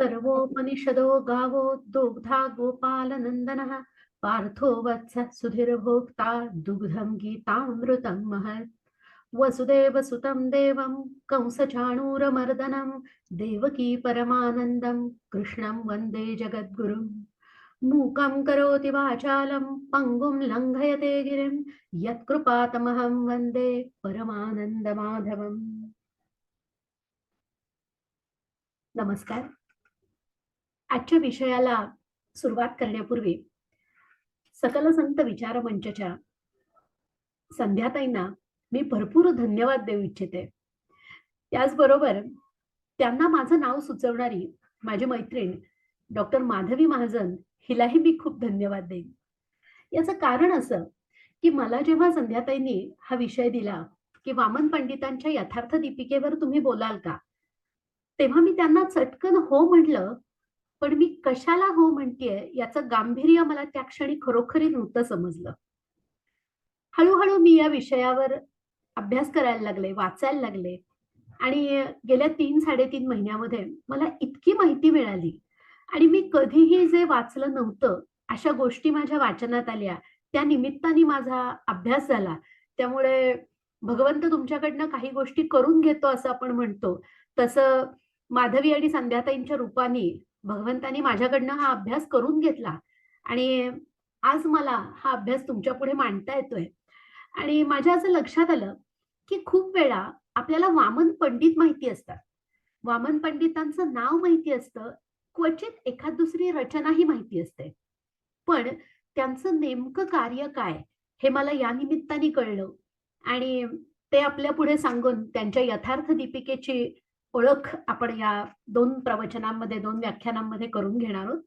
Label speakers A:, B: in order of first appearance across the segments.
A: सर्वोपनिषदो गावो दुग्धा गोपालनन्दनः पार्थो वत्सः सुधीर्भोक्ता दुग्धं गीतामृतं महत् वसुदेवसुतं देवं कंसचाणूरमर्दनं देवकी परमानन्दं कृष्णं वन्दे जगद्गुरुम् मूकं करोति वाचालं पङ्गुं लङ्घयते गिरिं यत्कृपातमहं वन्दे परमानन्दमाधवम्. नमस्कार. आजच्या विषयाला सुरुवात करण्यापूर्वी सकल संत विचार मंचच्या संध्याताईंना मी भरपूर धन्यवाद देऊ इच्छिते. त्याचबरोबर त्यांना माझं नाव सुचवणारी माझी मैत्रीण डॉक्टर माधवी महाजन हिलाही मी खूप धन्यवाद देईन. याचं कारण असं की मला जेव्हा संध्याताईंनी हा विषय दिला की वामन पंडितांच्या यथार्थ दीपिकेवर तुम्ही बोलाल का, तेव्हा मी त्यांना चटकन हो म्हटलं. पण मी कशाला हो म्हणतेय याचं गांभीर्य मला त्या क्षणी खरोखरी नव्हतं समजलं. हळूहळू मी या विषयावर अभ्यास करायला लागले, वाचायला लागले आणि गेल्या 3-3.5 महिन्यामध्ये मला इतकी माहिती मिळाली आणि मी कधीही जे वाचलं नव्हतं अशा गोष्टी माझ्या वाचनात आल्या. त्या निमित्ताने माझा अभ्यास झाला. त्यामुळे भगवंत तुमच्याकडनं काही गोष्टी करून घेतो असं आपण म्हणतो, तसं माधवी आणि संध्याताईंच्या रूपाने भगवंतानी माझ्याकडनं हा अभ्यास करून घेतला आणि आज मला हा अभ्यास तुमच्या पुढे मांडता येतोय. आणि माझ्या असं लक्षात आलं की खूप वेळा आपल्याला वामन पंडित माहिती असतात, वामन पंडितांचं नाव माहिती असतं, क्वचित एखाद दुसरी रचनाही माहिती असते. पण त्यांचं नेमकं कार्य काय हे मला या निमित्ताने कळलं आणि ते आपल्या पुढे सांगून त्यांच्या यथार्थ दीपिकेची ओळख आपण या 2 प्रवचनांमध्ये 2 व्याख्यानांमध्ये करून घेणार आहोत.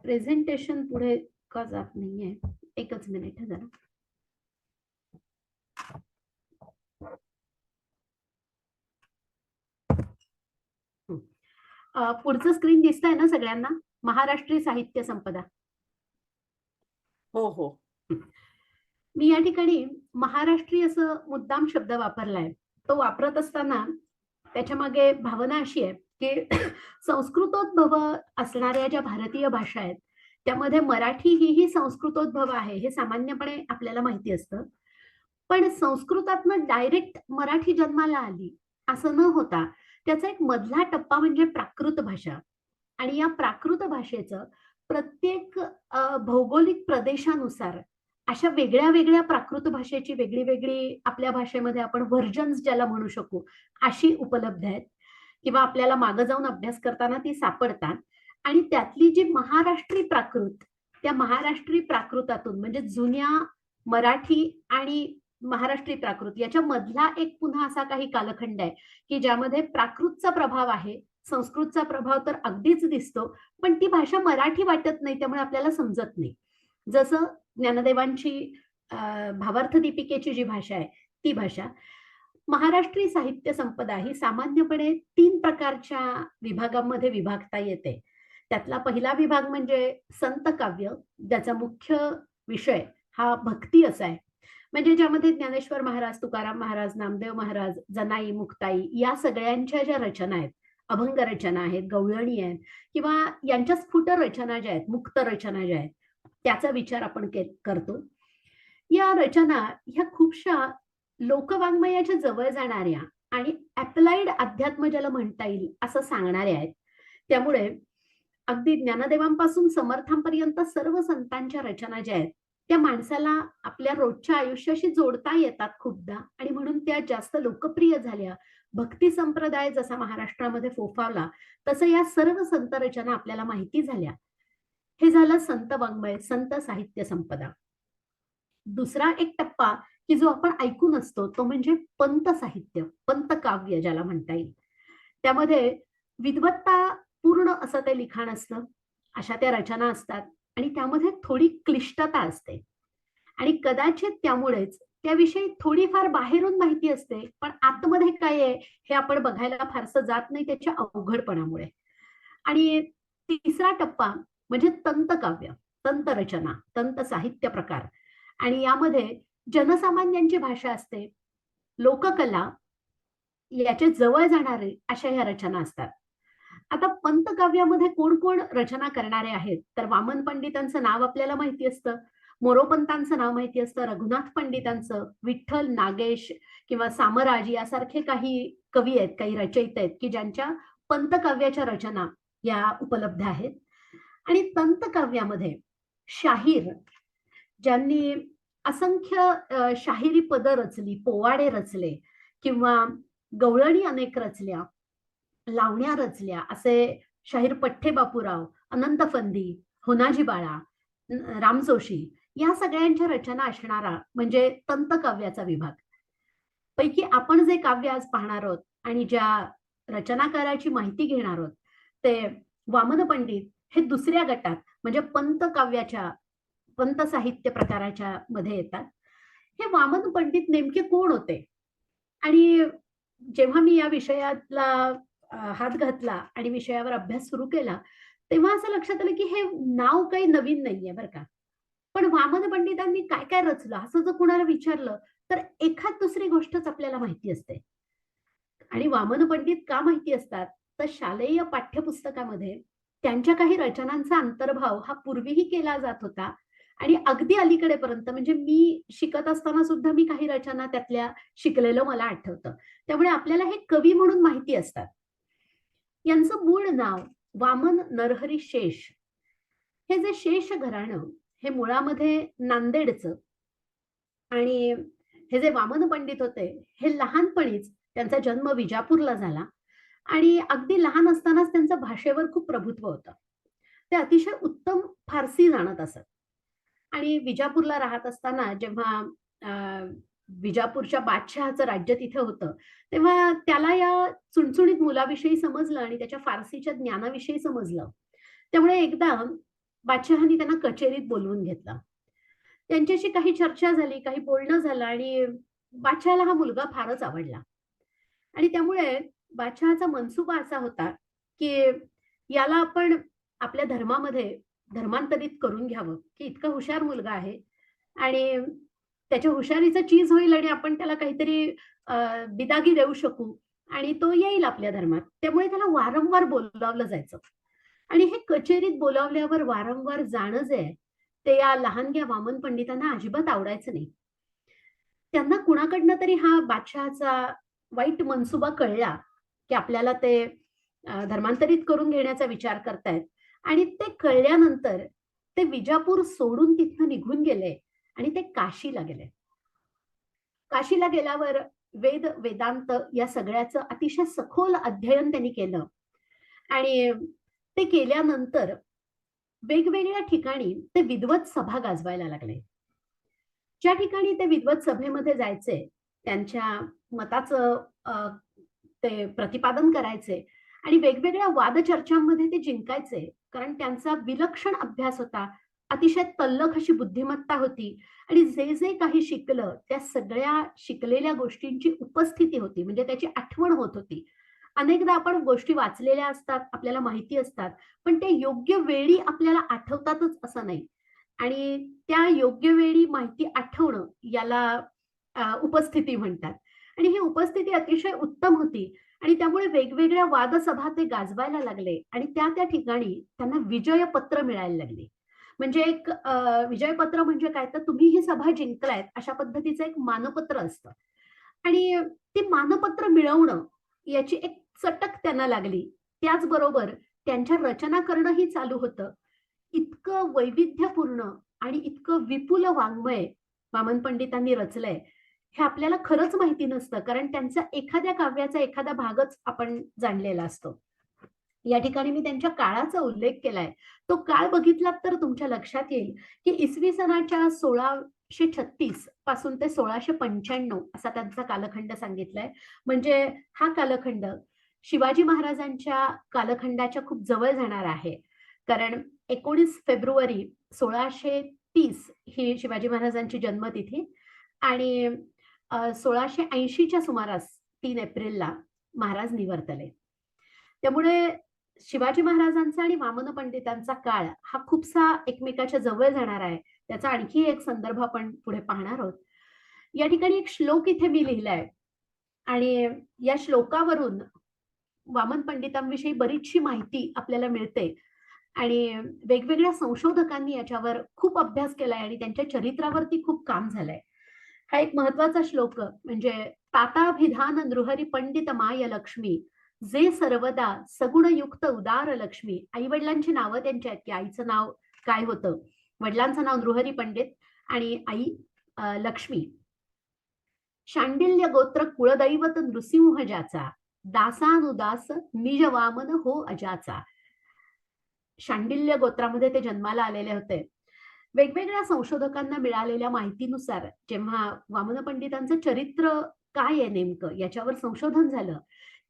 A: प्रेझेंटेशन पुढे का जात नाहीये, एकच मिनिट जरा. पुढचं स्क्रीन दिसतंय ना सगळ्यांना? महाराष्ट्रीय साहित्य संपदा.
B: हो हो.
A: मी या ठिकाणी महाराष्ट्रीय असं मुद्दाम शब्द वापरलाय. तो वापरत असताना त्याच्या मागे भावना अशी आहे की संस्कृतोद्भव असणाऱ्या ज्या भारतीय भाषा आहेत त्यामध्ये मराठी ही संस्कृतोद्भव आहे हे सामान्यपणे आपल्याला माहिती असतं. पण संस्कृतातनं डायरेक्ट मराठी जन्माला आली असं न होता त्याचा एक मधला टप्पा म्हणजे प्राकृत भाषा. आणि या प्राकृत भाषेचं प्रत्येक भौगोलिक प्रदेशानुसार अशा वेगळ्या वेगळ्या प्राकृत भाषेची वेगळी वेगळी आपल्या भाषेमध्ये आपण व्हर्जन्स ज्याला म्हणू शकू अशी उपलब्ध आहेत किंवा आपल्याला मागे जाऊन अभ्यास करताना ती सापडतात. आणि त्यातली जी महाराष्ट्री प्राकृत, त्या महाराष्ट्री प्राकृतातून म्हणजे जुन्या मराठी आणि महाराष्ट्री प्राकृत याच्या मधला एक पुन्हा असा काही कालखंड आहे की ज्यामध्ये प्राकृतचा प्रभाव आहे, संस्कृतचा प्रभाव तर अगदीच दिसतो, पण ती भाषा मराठी वाटत नाही, त्यामुळे आपल्याला समजत नाही. जसं ज्ञानदेवांची भावार्थ दीपिकेची जी भाषा आहे ती भाषा. महाराष्ट्रीय साहित्य संपदा ही सामान्यपणे 3 प्रकारच्या विभागांमध्ये विभागता येते. त्यातला पहिला विभाग म्हणजे संत काव्य, ज्याचा मुख्य विषय हा भक्ती असा आहे. म्हणजे ज्यामध्ये ज्ञानेश्वर महाराज, तुकाराम महाराज, नामदेव महाराज, जनाई, मुक्ताई या सगळ्यांच्या ज्या रचना आहेत, अभंग रचना आहेत, गवळणी आहेत किंवा यांच्या स्फुट रचना ज्या आहेत, मुक्त रचना ज्या आहेत, त्याचा विचार आपण करतो. या रचना ह्या खूपशा लोकवाङ्मयाच्या जवळ जाणाऱ्या आणि अप्लाइड अध्यात्म ज्याला म्हणता येईल असं सांगणाऱ्या आहेत. त्यामुळे अगदी ज्ञानदेवांपासून समर्थांपर्यंत सर्व संतांच्या रचना ज्या आहेत त्या माणसाला आपल्या रोजच्या आयुष्याशी जोडता येतात खूपदा आणि म्हणून त्या जास्त लोकप्रिय झाल्या. भक्ती संप्रदाय जसा महाराष्ट्रामध्ये फोफावला तसं या सर्व संत रचना आपल्याला माहिती झाल्या. हे झालं संत वाङ्मय, संत साहित्य संपदा. दुसरा एक टप्पा की जो आपण ऐकून असतो तो म्हणजे पंत साहित्य, पंत काव्य ज्याला म्हणता येईल. त्यामध्ये विद्वत्ता पूर्ण असं ते लिखाण असतं, अशा त्या रचना असतात आणि त्यामध्ये थोडी क्लिष्टता असते आणि कदाचित त्यामुळेच त्याविषयी थोडीफार बाहेरून माहिती असते, पण आतमध्ये काय आहे हे आपण बघायला फारसं जात नाही त्याच्या अवघडपणामुळे. आणि तिसरा टप्पा म्हणजे तंत काव्य, तंत रचना, तंत साहित्य प्रकार. आणि यामध्ये जनसामान्यांची भाषा असते, लोककला याच्या जवळ जाणारे अशा ह्या रचना असतात. आता पंतकाव्यामध्ये कोण कोण रचना करणारे आहेत, तर वामन पंडितांचं नाव आपल्याला माहिती असतं, मोरोपंतांचं नाव माहिती असतं, रघुनाथ पंडितांचं, विठ्ठल, नागेश किंवा सामराज यासारखे काही कवी आहेत, काही रचयिता आहेत की ज्यांच्या पंतकाव्याच्या रचना या उपलब्ध आहेत. आणि तंतकाव्यामध्ये शाहीर ज्यांनी असंख्य शाहिरी पद रचली, पोवाडे रचले किंवा गवळणी अनेक रचल्या, लावण्या रचल्या, असे शाहीर पठ्ठे बापूराव, अनंत फंदी, होनाजी बाळा, राम जोशी या सगळ्यांच्या रचना असणारा म्हणजे तंतकाव्याचा विभाग. पैकी आपण जे काव्य आज पाहणार आहोत आणि ज्या रचनाकाराची माहिती घेणार आहोत ते वामन पंडित हे दुसऱ्या गटात म्हणजे पंतकाव्याच्या पंत साहित्य प्रकाराच्या मध्ये येतात. हे वामन पंडित नेमके कोण होते? आणि जेव्हा मी या विषयातला हात घातला आणि विषयावर अभ्यास सुरू केला, तेव्हा असं लक्षात आलं की हे नाव काही नवीन नाहीये बरं का. पण वामन पंडितांनी काय काय रचलं असं जर कुणाला विचारलं तर एखाद दुसरी गोष्टच आपल्याला माहिती असते. आणि वामन पंडित का माहिती असतात, तर शालेय पाठ्यपुस्तकामध्ये त्यांच्या काही रचनांचा अंतर्भाव हा पूर्वीही केला जात होता आणि अगदी अलीकडेपर्यंत म्हणजे मी शिकत असताना सुद्धा मी काही रचना त्यातल्या शिकलेलं मला आठवतं. त्यामुळे आपल्याला हे कवी म्हणून माहिती असतात. यांचं मूळ नाव वामन नरहरी शेष. हे जे शेष घराणं हे मुळामध्ये नांदेडचं आणि हे जे वामन पंडित होते हे लहानपणीच त्यांचा जन्म विजापूरला झाला आणि अगदी लहान असतानाच त्यांचं भाषेवर खूप प्रभुत्व होतं. ते अतिशय उत्तम फारसी जाणत असत आणि विजापूरला राहत असताना जेव्हा विजापूरच्या बादशहाचं राज्य तिथे होतं, तेव्हा त्याला या चुणचुणीत मुलाविषयी समजलं आणि त्याच्या फारसीच्या ज्ञानाविषयी समजलं. त्यामुळे एकदा बादशहानी त्यांना कचेरीत बोलवून घेतलं. त्यांच्याशी काही चर्चा झाली, काही बोलणं झालं आणि बादशहाला हा मुलगा फारच आवडला. आणि त्यामुळे बादशहाचा मनसुबा असा होता, की याला आपण आपल्या धर्मामध्ये धर्मांतरित करून घ्यावं, की इतका हुशार मुलगा आहे आणि त्याच्या हुशारीचं चीज होईल आणि आपण त्याला काहीतरी बिदागी देऊ शकू आणि तो येईल आपल्या धर्मात. त्यामुळे त्याला वारंवार बोलावलं जायचं. आणि हे कचेरीत बोलावल्यावर वारंवार जाणं जे आहे, ते या लहानग्या वामन पंडितांना अजिबात आवडायचं नाही. त्यांना कुणाकडनं तरी हा बादशहाचा वाईट मनसुबा कळला, की आपल्याला ते धर्मांतरित करून घेण्याचा विचार करतायत आणि ते कळल्यानंतर ते विजापूर सोडून तिथनं निघून गेले आणि ते काशीला गेले. काशीला गेल्यावर वेद, वेदांत या सगळ्याचं अतिशय सखोल अध्ययन त्यांनी केलं आणि ते केल्यानंतर वेगवेगळ्या ठिकाणी ते विद्वत सभा गाजवायला लागले. ज्या ठिकाणी ते विद्वत सभेमध्ये जायचे, त्यांच्या मताचं ते प्रतिपादन करायचे आणि वेगवेगळ्या वादचर्चांमध्ये ते जिंकायचे. कारण त्यांचा विलक्षण अभ्यास होता. अतिशय तल्लख अशी बुद्धिमत्ता होती आणि जे जे काही शिकलं, त्या सगळ्या शिकलेल्या गोष्टींची उपस्थिती होती. म्हणजे त्याची आठवण होत होती. अनेकदा आपण गोष्टी वाचलेल्या असतात, आपल्याला माहिती असतात, पण ते योग्य वेळी आपल्याला आठवतातच असं नाही. आणि त्या योग्य वेळी माहिती आठवणं याला उपस्थिती म्हणतात. आणि ही उपस्थिती अतिशय उत्तम होती आणि त्यामुळे वेगवेगळ्या वादसभा ते गाजवायला लागले आणि त्या ठिकाणी त्यांना विजयपत्र मिळायला लागली. म्हणजे एक विजयपत्र म्हणजे काय तर तुम्ही ही सभा जिंकलायत अशा पद्धतीचं एक मानपत्र असतं. आणि ते मानपत्र मिळवणं याची एक चटक त्यांना लागली. त्याचबरोबर त्यांच्या रचना करणंही चालू होतं. इतकं वैविध्यपूर्ण आणि इतकं विपुल वाङ्मय वामन पंडितांनी रचलंय, हे आपल्याला खरंच माहिती नसतं. कारण त्यांचा एखाद्या काव्याचा एखादा भागच आपण जाणलेला असतो. या ठिकाणी मी त्यांच्या काळाचा उल्लेख केलाय. तो काळ बघितलात तर तुमच्या लक्षात येईल, की इसवी सनाच्या 1636 पासून ते 1695 असा त्यांचा कालखंड सांगितलाय. म्हणजे हा कालखंड शिवाजी महाराजांच्या कालखंडाच्या खूप जवळ जाणार आहे. कारण 19 फेब्रुवारी 1630 ही शिवाजी महाराजांची जन्मतिथी आणि 1680च्या सुमारास 3 एप्रिलला महाराज निवर्तले. त्यामुळे शिवाजी महाराजांचा आणि वामन पंडितांचा काळ हा खूपसा एकमेकाच्या जवळ जाणार आहे. त्याचा आणखी एक संदर्भ आपण पुढे पाहणार आहोत. या ठिकाणी एक श्लोक इथे मी लिहिलाय आणि या श्लोकावरून वामन पंडितांविषयी बरीचशी माहिती आपल्याला मिळते आणि वेगवेगळ्या संशोधकांनी याच्यावर खूप अभ्यास केलाय आणि त्यांच्या चरित्रावरती खूप काम झालंय. हा एक महत्वाचा श्लोक म्हणजे ताताभिधान नृहरी पंडित माय लक्ष्मी जे सर्वदा सगुणयुक्त उदार लक्ष्मी. आई वडिलांची नावं त्यांची आहेत की आईचं नाव काय होतं. वडिलांचं नाव नृहरी पंडित आणि आई लक्ष्मी. शांडिल्य गोत्र कुळदैवत नृसिंह ज्याचा दासानुदास निज वामन हो अजाचा. शांडिल्य गोत्रामध्ये ते जन्माला आलेले होते. वेगवेगळ्या संशोधकांना मिळालेल्या माहितीनुसार जेव्हा वामन पंडितांचं चरित्र काय आहे नेमकं याच्यावर संशोधन झालं,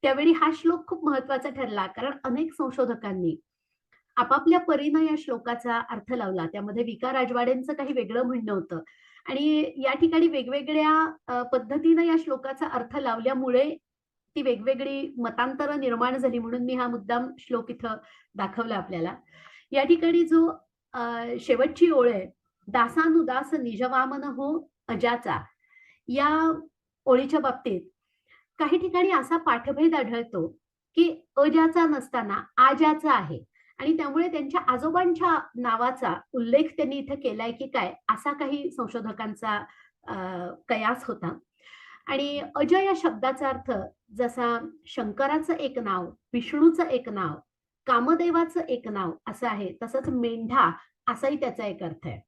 A: त्यावेळी हा श्लोक खूप महत्वाचा ठरला. कारण अनेक संशोधकांनी आपापल्या परीनं या श्लोकाचा अर्थ लावला. त्यामध्ये विका राजवाडेंचं काही वेगळं म्हणणं होतं आणि या ठिकाणी वेगवेगळ्या पद्धतीनं या श्लोकाचा अर्थ लावल्यामुळे ती वेगवेगळी मतांतरं निर्माण झाली म्हणून मी हा मुद्दाम श्लोक इथं दाखवला आपल्याला. या ठिकाणी जो शेवटची ओळ आहे, "दासानुदास निजवामन हो अजाचा." या ओळीच्या बाबतीत काही ठिकाणी असा पाठभेद आढळतो, की अजाचा नसताना आजाचा आहे आणि त्यामुळे त्यांच्या आजोबांच्या नावाचा उल्लेख त्यांनी इथे केलाय की काय, असा काही संशोधकांचा कयास होता. आणि अज या शब्दाचा अर्थ जसा शंकराचं एक नाव, विष्णूचं एक नाव, कामदेवाचं एक नाव असं आहे, तसंच मेंढा असाही त्याचा एक अर्थ आहे.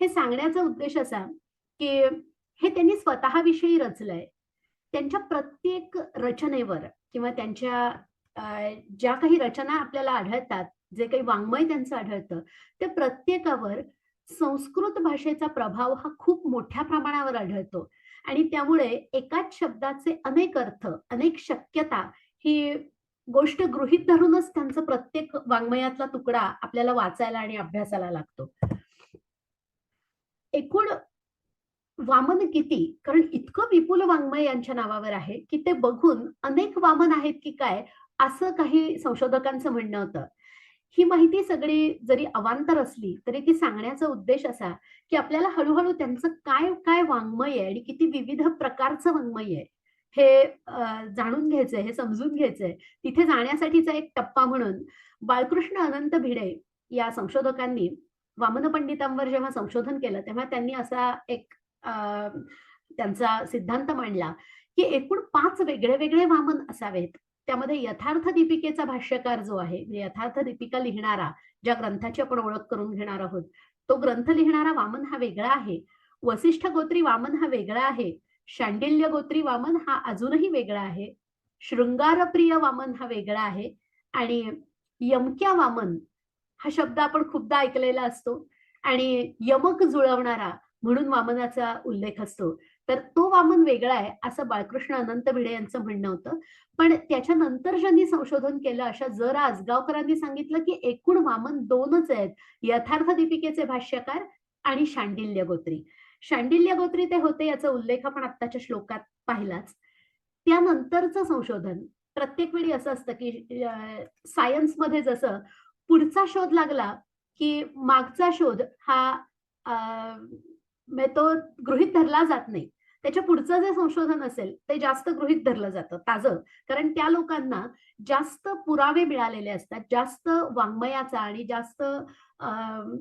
A: हे सांगण्याचा उद्देश असा, की हे त्यांनी स्वतःविषयी रचलंय. त्यांच्या प्रत्येक रचनेवर किंवा त्यांच्या ज्या काही रचना आपल्याला आढळतात, जे काही वाङ्मय त्यांचं आढळतं, ते प्रत्येकावर संस्कृत भाषेचा प्रभाव हा खूप मोठ्या प्रमाणावर आढळतो आणि त्यामुळे एकाच शब्दाचे अनेक अर्थ, अनेक शक्यता ही गोष्ट गृहीत धरूनच त्यांचं प्रत्येक वाङ्मयातला तुकडा आपल्याला वाचायला आणि अभ्यासाला लागतो. एकूण वामन किती? कारण इतकं विपुल वाङ्मय यांच्या नावावर आहे, की ते बघून अनेक वामन आहेत की काय, असं काही संशोधकांचं म्हणणं होतं. ही माहिती सगळी जरी अवांतर असली, तरी ती सांगण्याचा उद्देश असा, की आपल्याला हळू त्यांचं काय वाङ्मय आहे आणि किती विविध प्रकारचं वाङ्मय आहे, हे जाणून घ्यायचंय, हे समजून घ्यायचंय. तिथे जाण्यासाठीचा एक टप्पा म्हणून बाळकृष्ण अनंत भिडे या संशोधकांनी वामन पंडितांवर जेव्हा संशोधन केलं, तेव्हा त्यांनी असा एक अ, त्यांचा सिद्धांत मांडला, की एकूण 5 वेगळे वामन असावेत. त्यामध्ये यथार्थ दीपिकेचा भाष्यकार जो आहे, म्हणजे यथार्थ दीपिका लिहिणारा, ज्या ग्रंथाची आपण ओळख करून घेणार आहोत, तो ग्रंथ लिहिणारा वामन हा वेगळा आहे. वसिष्ठ गोत्री वामन हा वेगळा आहे. शांडिल्य गोत्री वामन हा अजूनही वेगळा आहे. शृंगारप्रिय वामन हा वेगळा आहे आणि यमक्या वामन हा शब्द आपण खूपदा ऐकलेला असतो आणि यमक जुळवणारा म्हणून वामनाचा उल्लेख असतो. तर तो वामन वेगळा आहे, असं बाळकृष्ण अनंत भिडे यांचं म्हणणं होतं. पण त्याच्यानंतर ज्यांनी संशोधन केलं अशा जरा आजगावकरांनी सांगितलं, की एकूण वामन 2च आहेत. यथार्थ दीपिकेचे भाष्यकार आणि शांडिल्य गोत्री. शांडिल्य गोत्री ते होते याचा उल्लेख आपण आत्ताच्या श्लोकात पाहिलाच. त्यानंतरचं संशोधन प्रत्येक वेळी असं असतं, की सायन्समध्ये जसं पुढचा शोध लागला, की मागचा शोध हा म्हणजे तो गृहीत धरला जात नाही. त्याच्या पुढचं जे संशोधन असेल, ते जास्त गृहीत धरलं जातं ताजं. कारण त्या लोकांना जास्त पुरावे मिळालेले असतात. जास्त वाङ्मयाचा आणि जास्त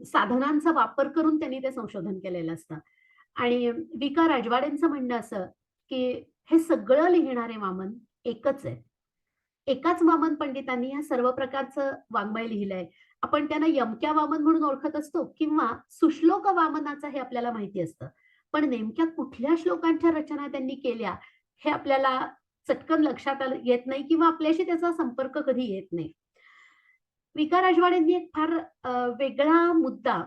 A: साधनांचा वापर करून त्यांनी ते संशोधन केलेलं असतं. आणि वि.क. राजवाडेंचं म्हणणं असं, की हे सगळं लिहिणारे वामन एकच आहेत. एकाच वामन पंडितांनी ह्या सर्व प्रकारचं वाङ्मय लिहिलंय. आपण त्यांना यमक्या वामन म्हणून ओळखत असतो किंवा सुश्लोक वामनाचं हे आपल्याला माहिती असतं. पण नेमक्या कुठल्या श्लोकांच्या रचना त्यांनी केल्या, हे आपल्याला चटकन लक्षात येत नाही किंवा आपल्याशी त्याचा संपर्क कधी येत नाही. वि.क. राजवाडेंनी एक फार वेगळा मुद्दा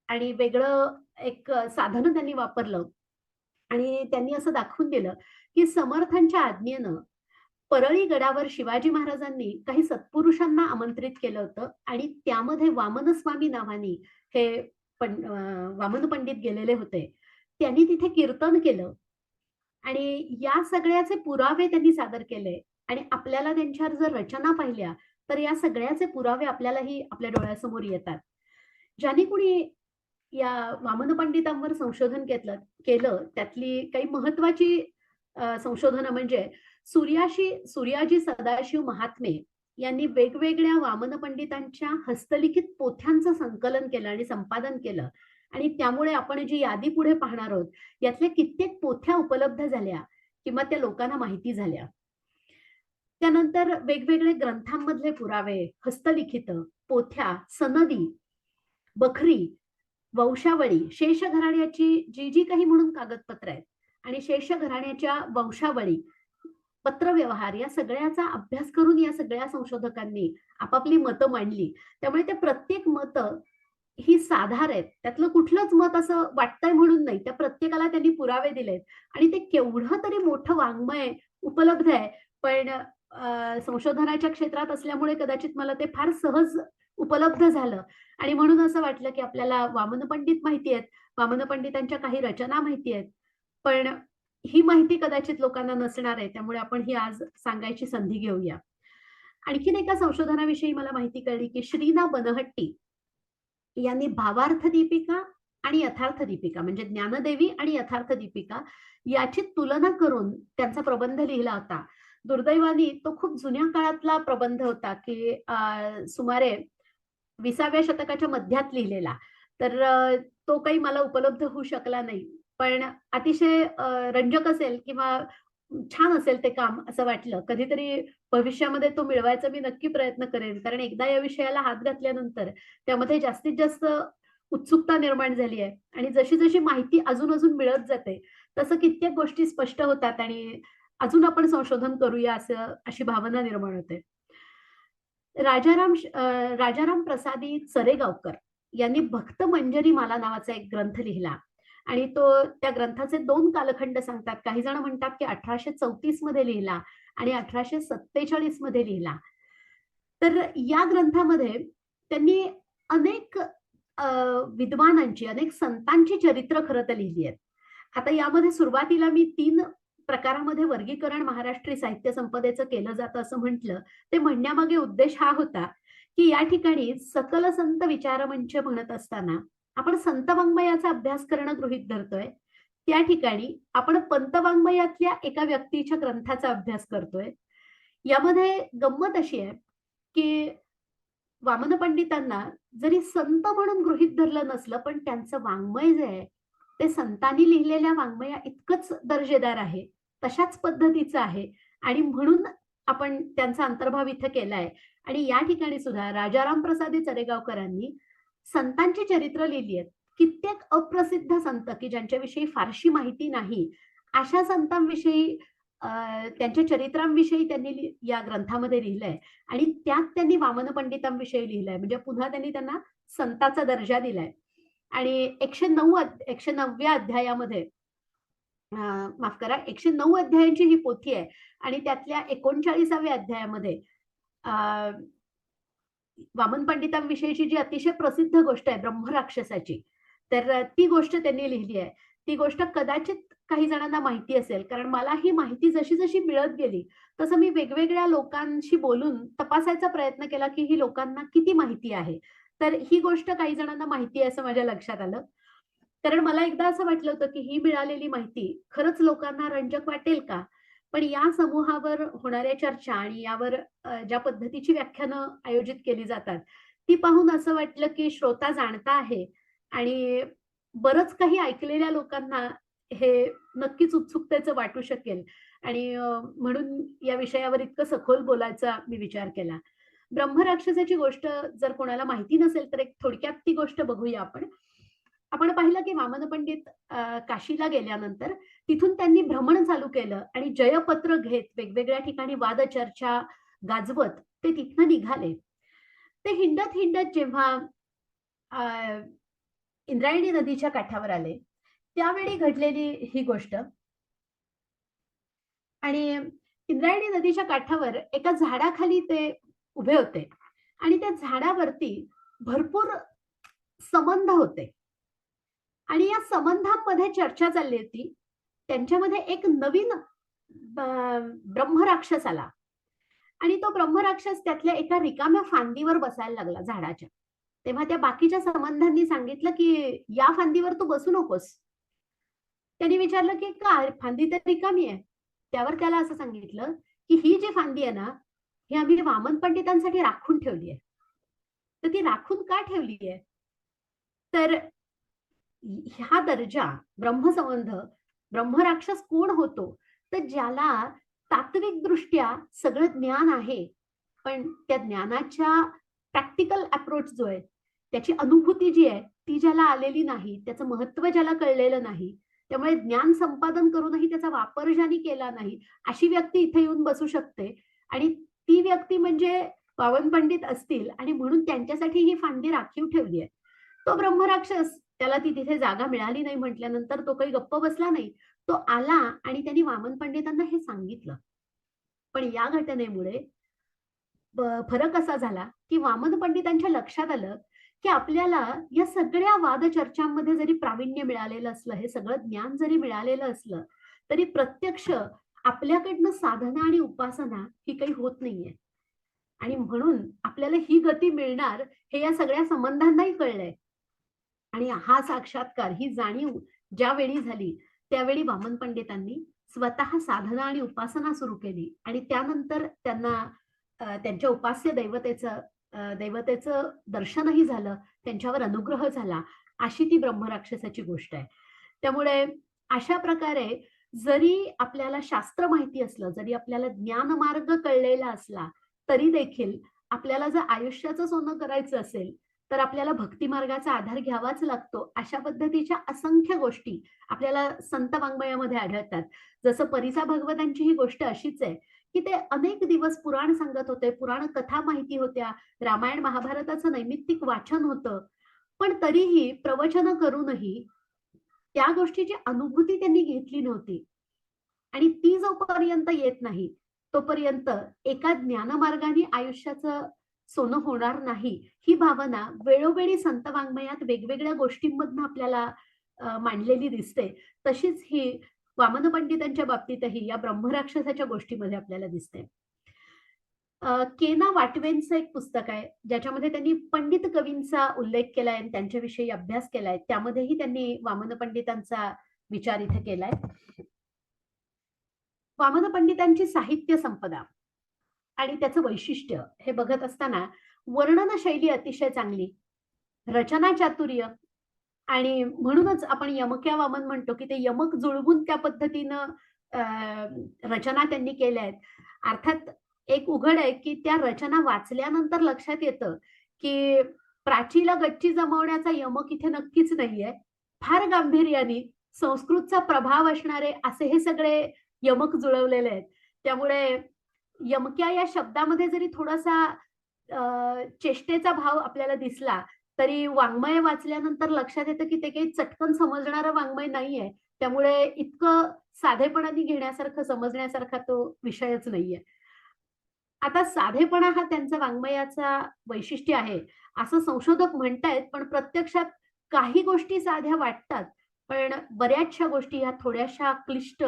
A: आणि वेगळं एक साधन त्यांनी वापरलं आणि त्यांनी असं दाखवून दिलं, की समर्थांच्या आज्ञेनं परळी गडावर शिवाजी महाराजांनी काही सत्पुरुषांना आमंत्रित केलं होतं आणि त्यामध्ये वामनस्वामी नावानी हे वामन पंडित गेलेले होते. त्यांनी तिथे कीर्तन केलं आणि या सगळ्याचे पुरावे त्यांनी सादर केले आणि आपल्याला त्यांच्या जर रचना पाहिल्या, तर या सगळ्याचे पुरावे आपल्यालाही आपल्या डोळ्यासमोर येतात. ज्यांनी कुणी या वामन पंडितांवर संशोधन केलं. त्यातली काही महत्वाची संशोधनं म्हणजे सूर्याजी सदाशिव महात्मे यांनी वेगवेगळ्या वामन पंडितांच्या हस्तलिखित पोथ्यांचं संकलन केलं आणि संपादन केलं आणि त्यामुळे आपण जी यादी पुढे पाहणार आहोत यातल्या कित्येक पोथ्या उपलब्ध झाल्या किंवा त्या लोकांना माहिती झाल्या. त्यानंतर वेगवेगळे ग्रंथांमधले पुरावे, हस्तलिखित, पोथ्या, सनदी, बखरी, वंशावळी, शेष घराण्याची जी जी काही म्हणून कागदपत्र आहेत आणि शेष घराण्याच्या वंशावळी, पत्रव्यवहार या सगळ्याचा अभ्यास करून या सगळ्या संशोधकांनी आपापली मतं मांडली. त्यामुळे ते प्रत्येक मतं ही साधार आहेत. त्यातलं कुठलंच मत असं वाटतंय म्हणून नाही. त्या प्रत्येकाला त्यांनी पुरावे दिलेत आणि ते केवढं तरी मोठं वाङ्मय उपलब्ध आहे. पण संशोधनाच्या क्षेत्रात असल्यामुळे कदाचित मला ते फार सहज उपलब्ध झालं आणि म्हणून असं वाटलं की आपल्याला वामन पंडित माहिती आहेत, वामन पंडितांच्या काही रचना माहिती आहेत, पण ही माहिती कदाचित लोकांना नसणार आहे. त्यामुळे आपण ही आज सांगायची संधी घेऊया. आणखीन एका संशोधनाविषयी मला माहिती कळली की श्रीना बनहट्टी यांनी भावार्थ दीपिका आणि यथार्थ दीपिका म्हणजे ज्ञानदेवी आणि यथार्थ दीपिका याची तुलना करून त्यांचा प्रबंध लिहिला होता. दुर्दैवाने तो खूप जुन्या काळातला प्रबंध होता की सुमारे 20व्या शतकाच्या मध्यात लिहिलेला. तर तो काही मला उपलब्ध होऊ शकला नाही. पण अतिशय रंजक असेल किंवा छान असेल ते काम असं वाटलं. कधीतरी भविष्यामध्ये तो मिळवायचा मी नक्की प्रयत्न करेन. कारण एकदा या विषयाला हात घातल्यानंतर त्यामध्ये जास्तीत जास्त उत्सुकता निर्माण झाली आहे आणि जशी-जशी माहिती अजून-अजून मिळत जाते, तसं कित्येक गोष्टी स्पष्ट होतात आणि अजून आपण संशोधन करूया अशी भावना निर्माण होते. राजाराम प्रसादी चरेगावकर यांनी भक्त मंजरी माला नावाचा एक ग्रंथ लिहिला आणि त्या ग्रंथाचे 2 कालखंड सांगतात. काही जण म्हणतात की 1834 मध्ये लिहिला आणि 1847 मध्ये लिहिला. तर या ग्रंथामध्ये त्यांनी अनेक विद्वानांची, अनेक संतांची चरित्र खरं तर लिहिली आहेत. आता यामध्ये सुरुवातीला मी 3 प्रकारामध्ये वर्गीकरण महाराष्ट्री साहित्य संपदेचं केलं जातं असं म्हटलं. ते म्हणण्यामागे उद्देश हा होता, की या ठिकाणी सकल संत विचारमंच म्हणत असताना आपण संत वाङ्मयाचा अभ्यास करणं गृहीत धरतोय. त्या ठिकाणी आपण पंत वाङ्मयातल्या एका व्यक्तीच्या ग्रंथाचा अभ्यास करतोय. यामध्ये गंमत अशी आहे, की वामन पंडितांना जरी संत म्हणून गृहीत धरलं नसलं, पण त्यांचं वाङ्मय जे आहे, ते संतांनी लिहिलेल्या वाङ्मया इतकंच दर्जेदार आहे. तशाच पद्धतीचं आहे आणि म्हणून आपण त्यांचा अंतर्भाव इथं केलाय. आणि या ठिकाणी सुद्धा राजाराम प्रसादी चरेगावकरांनी संतांची चरित्र लिहिली आहेत. कित्येक अप्रसिद्ध संत की ज्यांच्याविषयी फारशी माहिती नाही, अशा संतांविषयी त्यांच्या चरित्रांविषयी त्यांनी या ग्रंथामध्ये लिहिलंय आणि त्यात त्यांनी वामन पंडितांविषयी लिहिलंय. म्हणजे पुन्हा त्यांनी त्यांना संताचा दर्जा दिलाय. आणि 109व्या अध्यायामध्ये माफ करा 109 अध्यायांची ही पोथी आहे आणि त्यातल्या 39व्या अध्यायामध्ये वामन पंडितांविषयीची जी अतिशय प्रसिद्ध गोष्ट आहे ब्रह्मराक्षसाची, तर ती गोष्ट त्यांनी लिहिली आहे. ती गोष्ट कदाचित काही जणांना माहिती असेल, कारण मला ही माहिती जशी-जशी मिळत गेली, तसं मी वेगवेगळ्या लोकांशी बोलून तपासायचा प्रयत्न केला, की ही लोकांना किती माहिती आहे. तर ही गोष्ट काही जणांना माहिती आहे असं माझ्या लक्षात आलं. कारण मला एकदा असं वाटलं होतं, की ही मिळालेली माहिती खरंच लोकांना रंजक वाटेल का? पण या समूहावर होणाऱ्या चर्चा आणि यावर ज्या पद्धतीची व्याख्यानं आयोजित केली जातात, ती पाहून असं वाटलं, की श्रोता जाणता आहे आणि बरंच काही ऐकलेल्या लोकांना हे नक्कीच उत्सुकतेचं वाटू शकेल आणि म्हणून या विषयावर इतकं सखोल बोलायचा मी विचार केला. ब्रह्मराक्षसाची गोष्ट जर कोणाला माहिती नसेल, तर एक थोडक्यात ती गोष्ट बघूया आपण. आपण पाहिलं की वामन पंडित काशीला गेल्यानंतर तिथून त्यांनी भ्रमण चालू केलं आणि जयपत्र घेत वेगवेगळ्या ठिकाणी वादचर्चा गाजवत ते तिथनं निघाले. ते हिंडत जेव्हा इंद्रायणी नदीच्या काठावर आले, त्यावेळी घडलेली ही गोष्ट. आणि इंद्रायणी नदीच्या काठावर एका झाडाखाली ते उभे होते आणि त्या झाडावरती भरपूर संबंध होते आणि या संबंधांमध्ये चर्चा चालली होती. त्यांच्यामध्ये एक नवीन ब्रह्मराक्षस आला आणि तो ब्रह्मराक्षस त्यातल्या एका रिकाम्या फांदीवर बसायला लागला झाडाच्या. तेव्हा त्या बाकीच्या संबंधांनी सांगितलं की या फांदीवर तू बसू नकोस. त्यांनी विचारलं की का, फांदी तर रिकामी आहे. त्यावर त्याला असं सांगितलं की ही जी फांदी आहे ना, ही आम्ही वामन पंडितांसाठी राखून ठेवली आहे. तर ती राखून का ठेवली आहे? तर हा दर्जा ब्रह्मसंबंध, ब्रह्मराक्षस कोण होतो? तर ज्याला तात्विक दृष्ट्या सगळं ज्ञान आहे, पण त्या ज्ञानाच्या प्रॅक्टिकल अप्रोच जो आहे, त्याची अनुभूती जी आहे ती ज्याला आलेली नाही, त्याचं महत्व ज्याला कळलेलं नाही, त्यामुळे ज्ञान संपादन करूनही त्याचा वापर ज्यांनी केला नाही, अशी व्यक्ती इथे येऊन बसू शकते. आणि ती व्यक्ती म्हणजे पावन पंडित असतील आणि म्हणून त्यांच्यासाठी ही फांदी राखीव ठेवली आहे. तो ब्रह्मराक्षस, त्याला ती तिथे जागा मिळाली नाही म्हटल्यानंतर तो काही गप्प बसला नाही. तो आला आणि त्यांनी वामन पंडितांना हे सांगितलं. पण या घटनेमुळे फरक असा झाला, की वामन पंडितांच्या लक्षात आलं, की आपल्याला या सगळ्या वादचर्चांमध्ये जरी प्रावीण्य मिळालेलं असलं, हे सगळं ज्ञान जरी मिळालेलं असलं, तरी प्रत्यक्ष आपल्याकडनं साधना आणि उपासना ही काही होत नाहीये. आणि म्हणून आपल्याला ही गती मिळणार हे या सगळ्या संबंधांनाही कळलंय. आणि हा साक्षात्कार, ही जाणीव ज्यावेळी झाली, त्यावेळी वामन पंडितांनी स्वतः साधना आणि उपासना सुरू केली आणि त्यानंतर त्यांना त्यांच्या उपास्य दैवतेचं दर्शनही झालं, त्यांच्यावर अनुग्रह झाला, अशी ती ब्रह्मराक्षसाची गोष्ट आहे. त्यामुळे अशा प्रकारे जरी आपल्याला शास्त्र माहिती असलं, जरी आपल्याला ज्ञानमार्ग कळलेला असला, तरी देखील आपल्याला जर आयुष्याचं सोनं करायचं असेल, तर आपल्याला भक्ती मार्गाचा आधार घ्यावाच लागतो. अशा पद्धतीच्या असंख्य गोष्टी आपल्याला संत वाङ्मयामध्ये आढळतात. जसं परिसा भगवतांची ही गोष्ट अशीच आहे, की ते अनेक दिवस पुराण सांगत होते, पुराण कथा माहिती होत्या, रामायण महाभारताचं नैमित्तिक वाचन होतं. पण तरीही प्रवचन करूनही त्या गोष्टीची अनुभूती त्यांनी घेतली नव्हती. आणि ती जोपर्यंत येत नाही, तोपर्यंत एका ज्ञानमार्गाने आयुष्याचं सोनं होणार नाही, ही भावना वेळोवेळी संत वाङ्मयात वेगवेगळ्या गोष्टींमधनं आपल्याला मांडलेली दिसते. तशीच ही वामन पंडितांच्या बाबतीतही या ब्रह्मराक्षसाच्या गोष्टीमध्ये आपल्याला दिसते. केना वाटवेंचं एक पुस्तक आहे, ज्याच्यामध्ये त्यांनी पंडित कवींचा उल्लेख केलाय आणि त्यांच्याविषयी अभ्यास केलाय. त्यामध्येही त्यांनी वामन पंडितांचा विचार इथे केलाय. वामन पंडितांची साहित्य संपदा आणि त्याचं वैशिष्ट्य हे बघत असताना वर्णन शैली अतिशय चांगली, रचना चातुर्य आणि म्हणूनच आपण यमक्या वामन म्हणतो, की ते यमक जुळवून त्या पद्धतीनं रचना त्यांनी केल्या आहेत. अर्थात एक उघड आहे, की त्या रचना वाचल्यानंतर लक्षात येतं, की प्राचीला गच्ची जमवण्याचा यमक इथे नक्कीच नाहीये. फार गांभीर्याने संस्कृतचा प्रभाव असणारे असे हे सगळे यमक जुळवलेले आहेत. त्यामुळे यमक्या या शब्दामध्ये जरी थोडासा चेष्टेचा भाव आपल्याला दिसला, तरी वाङ्मय वाचल्यानंतर लक्षात येतं, की ते काही चटकन समजणारं वाङ्मय नाहीये. त्यामुळे इतकं साधेपणाने घेण्यासारखं, समजण्यासारखा तो विषयच नाहीये. आता साधेपणा हा त्यांचा वाङ्मयाचा वैशिष्ट्य आहे, असं संशोधक म्हणतायत. पण प्रत्यक्षात काही गोष्टी साध्या वाटतात, पण बऱ्याचशा गोष्टी ह्या थोड्याशा क्लिष्ट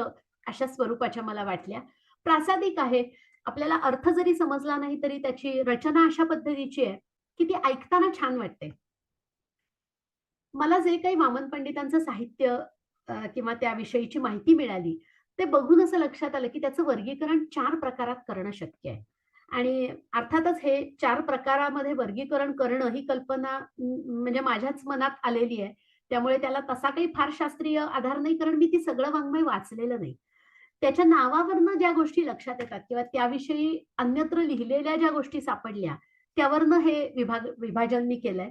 A: अशा स्वरूपाच्या मला वाटल्या. प्रासादिक आहे. आपल्याला अर्थ जरी समजला नाही, तरी त्याची रचना अशा पद्धतीची आहे, की ती ऐकताना छान वाटते. मला जे काही वामन पंडितांचं साहित्य किंवा त्याविषयीची माहिती मिळाली, ते बघून असं लक्षात आलं, की त्याचं वर्गीकरण 4 प्रकारात करणं शक्य आहे. आणि अर्थातच हे 4 प्रकारामध्ये वर्गीकरण करणं ही कल्पना म्हणजे माझ्याच मनात आलेली आहे. त्यामुळे त्याला तसा काही फार शास्त्रीय आधार नाही, कारण मी ती सगळं वाङ्मय वाचलेलं नाही. त्याच्या नावावरनं ज्या गोष्टी लक्षात येतात किंवा त्याविषयी अन्यत्र लिहिलेल्या ज्या गोष्टी सापडल्या, त्यावरनं हे विभाजन मी केलंय.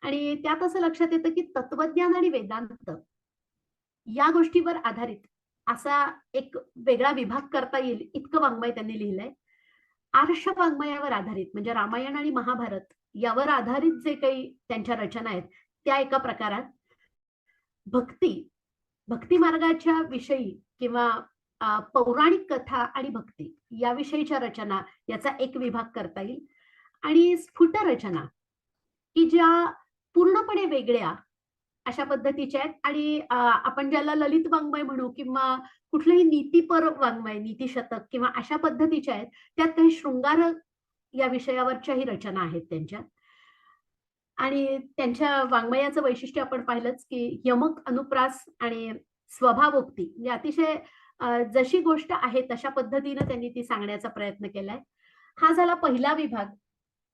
A: आणि त्यात असं लक्षात येतं, की तत्वज्ञान आणि वेदांत या गोष्टीवर आधारित असा एक वेगळा विभाग करता येईल इतकं वाङ्मय त्यांनी लिहिलंय. आर्ष वाङ्मयावर आधारित म्हणजे रामायण आणि महाभारत यावर आधारित जे काही त्यांच्या रचना आहेत, त्या एका प्रकारात. भक्ती, भक्ती मार्गाच्या विषयी किंवा पौराणिक कथा आणि भक्ती याविषयीच्या रचना याचा एक विभाग करता येईल. आणि स्फुट रचना, की ज्या पूर्णपणे वेगळ्या अशा पद्धतीच्या आहेत आणि आपण ज्याला ललित वाङ्मय म्हणू किंवा कुठलंही नीतीपर वाङ्मय, नीतिशतक किंवा अशा पद्धतीच्या आहेत. त्यात काही शृंगार या विषयावरच्याही रचना आहेत त्यांच्या. आणि त्यांच्या वाङ्मयाचं वैशिष्ट्य आपण पाहिलंच, की यमक, अनुप्रास आणि स्वभावोक्ती म्हणजे अतिशय जशी गोष्ट आहे तशा पद्धतीनं त्यांनी ती सांगण्याचा प्रयत्न केलाय. हा झाला पहिला विभाग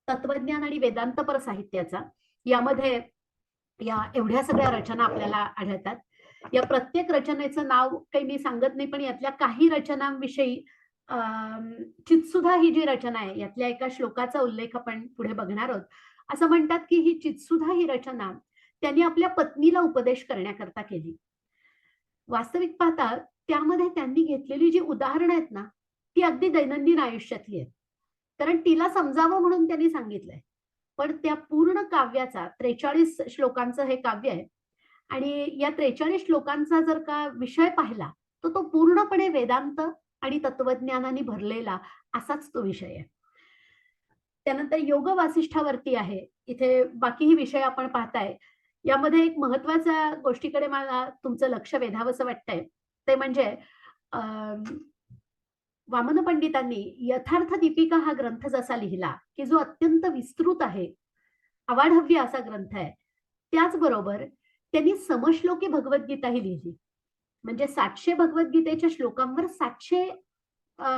A: तत्वज्ञान आणि वेदांतपर साहित्याचा. यामध्ये या एवढ्या सगळ्या रचना आपल्याला आढळतात. या प्रत्येक रचनेचं नाव काही मी सांगत नाही, पण यातल्या काही रचनांविषयी अ, चित्सुधा ही जी रचना आहे, यातल्या एका श्लोकाचा उल्लेख आपण पुढे बघणार आहोत. असं म्हणतात, की ही चित्सुधा ही रचना त्यांनी आपल्या पत्नीला उपदेश करण्याकरता केली. वास्तविक पाहता त्यामध्ये त्यांनी घेतलेली जी उदाहरणं आहेत ना, ती अगदी दैनंदिन आयुष्यातली आहेत. कारण तिला समजावं म्हणून त्यांनी सांगितलंय. पण त्या पूर्ण काव्याचा 43 श्लोकांचं हे काव्य आहे आणि या 43 श्लोकांचा जर का विषय पाहिला, तर तो पूर्णपणे वेदांत आणि तत्वज्ञानाने भरलेला असाच तो विषय आहे. त्यानंतर योग वासिष्ठावरती आहे. इथे बाकीही विषय आपण पाहताय. यामध्ये एक महत्त्वाच्या गोष्टीकडे मला तुमचं लक्ष वेधावसं वाटतंय. ते म्हणजे अ, वामन पंडितांनी यथार्थ दीपिका हा ग्रंथ जसा लिहिला, की जो अत्यंत विस्तृत आहे, अवाढव्य असा ग्रंथ आहे. त्याचबरोबर त्यांनी समश्लोकी भगवद्गीताही लिहिली. म्हणजे 700 भगवद्गीतेच्या श्लोकांवर 700 अ,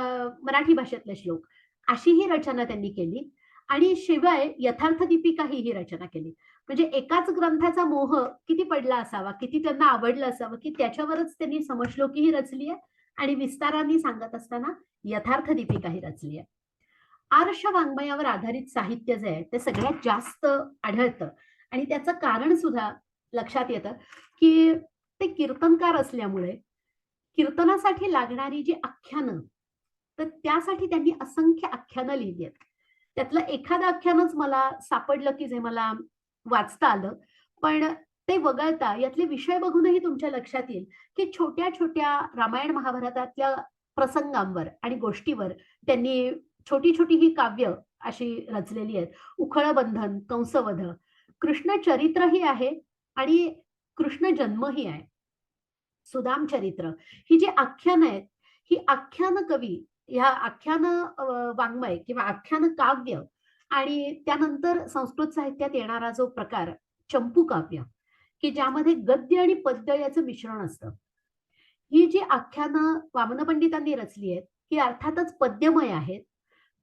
A: मराठी भाषेतले श्लोक अशी ही रचना त्यांनी केली आणि शिवाय यथार्थ दीपिका ही रचना केली. म्हणजे एकाच ग्रंथाचा मोह किती पडला असावा, किती त्यांना आवडलं असावं, की त्याच्यावरच त्यांनी समश्लोकीही रचली आहे आणि विस्ताराने सांगत असताना यथार्थ दीपिकाही रचली आहे. आर्ष वाङ्मयावर आधारित साहित्य जे आहे ते सगळ्यात जास्त आढळतं आणि त्याचं कारण सुद्धा लक्षात येतं, की ते कीर्तनकार असल्यामुळे कीर्तनासाठी लागणारी जी आख्यानं, तर त्यासाठी त्यांनी असंख्य आख्यानं लिहिली आहेत. त्यातलं एखादं आख्यानच मला सापडलं, की जे मला वाचता आलं. पण ते वगळता यातले विषय बघूनही तुमच्या लक्षात येईल, की छोट्या-छोट्या रामायण महाभारतातल्या प्रसंगांवर आणि गोष्टीवर त्यांनी छोटी-छोटी ही काव्य अशी रचलेली आहेत. उखळबंधन, कंसवध, कृष्ण चरित्रही आहे आणि कृष्ण जन्मही आहे. सुदाम चरित्र ही जी आख्यानं आहेत, ही आख्यान कवी ह्या आख्यान वाङ्मय किंवा आख्यान काव्य आणि त्यानंतर संस्कृत साहित्यात येणारा जो प्रकार चंपू काव्य, की ज्यामध्ये गद्य आणि पद्य याचं मिश्रण असतं. ही जी आख्यानं वामन पंडितांनी रचली आहेत, ही अर्थातच पद्यमय आहेत.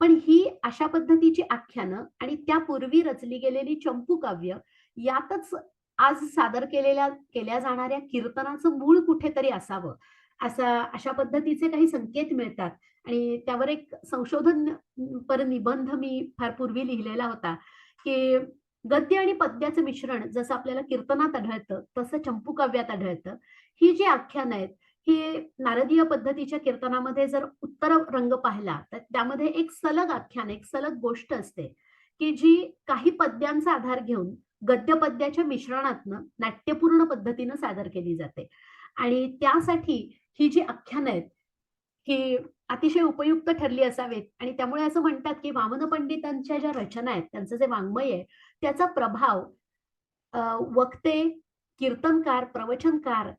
A: पण ही अशा पद्धतीची आख्यानं आणि त्यापूर्वी रचली गेलेली चंपू काव्य यातच आज सादर केल्या जाणाऱ्या कीर्तनाचं मूळ कुठेतरी असावं, अशा पद्धतीचे काही संकेत मिळतात आणि त्यावर एक संशोधन पर निबंध मी फार पूर्वी लिहिलेला होता, की गद्य आणि पद्याचं मिश्रण जसं आपल्याला कीर्तनात आढळतं, तसं चंपू काव्यात आढळतं. ही जी आख्यानं आहेत, ही नारदीय पद्धतीच्या कीर्तनामध्ये जर उत्तर रंग पाहिला, तर त्यामध्ये एक सलग आख्यान, एक सलग गोष्ट असते, की जी काही पद्यांचा आधार घेऊन गद्य-पद्याच्या मिश्रणातनं नाट्यपूर्ण पद्धतीनं सादर केली जाते. आणि त्यासाठी ही जी आख्यानं आहेत, ही अतिशय उपयुक्त ठरली असावीत आणि त्यामुळे असं म्हणतात, की वामन पंडितांच्या ज्या रचना आहेत, त्यांचं जे वाङ्मय आहे, त्याचा प्रभाव वक्ते, कीर्तनकार, प्रवचनकार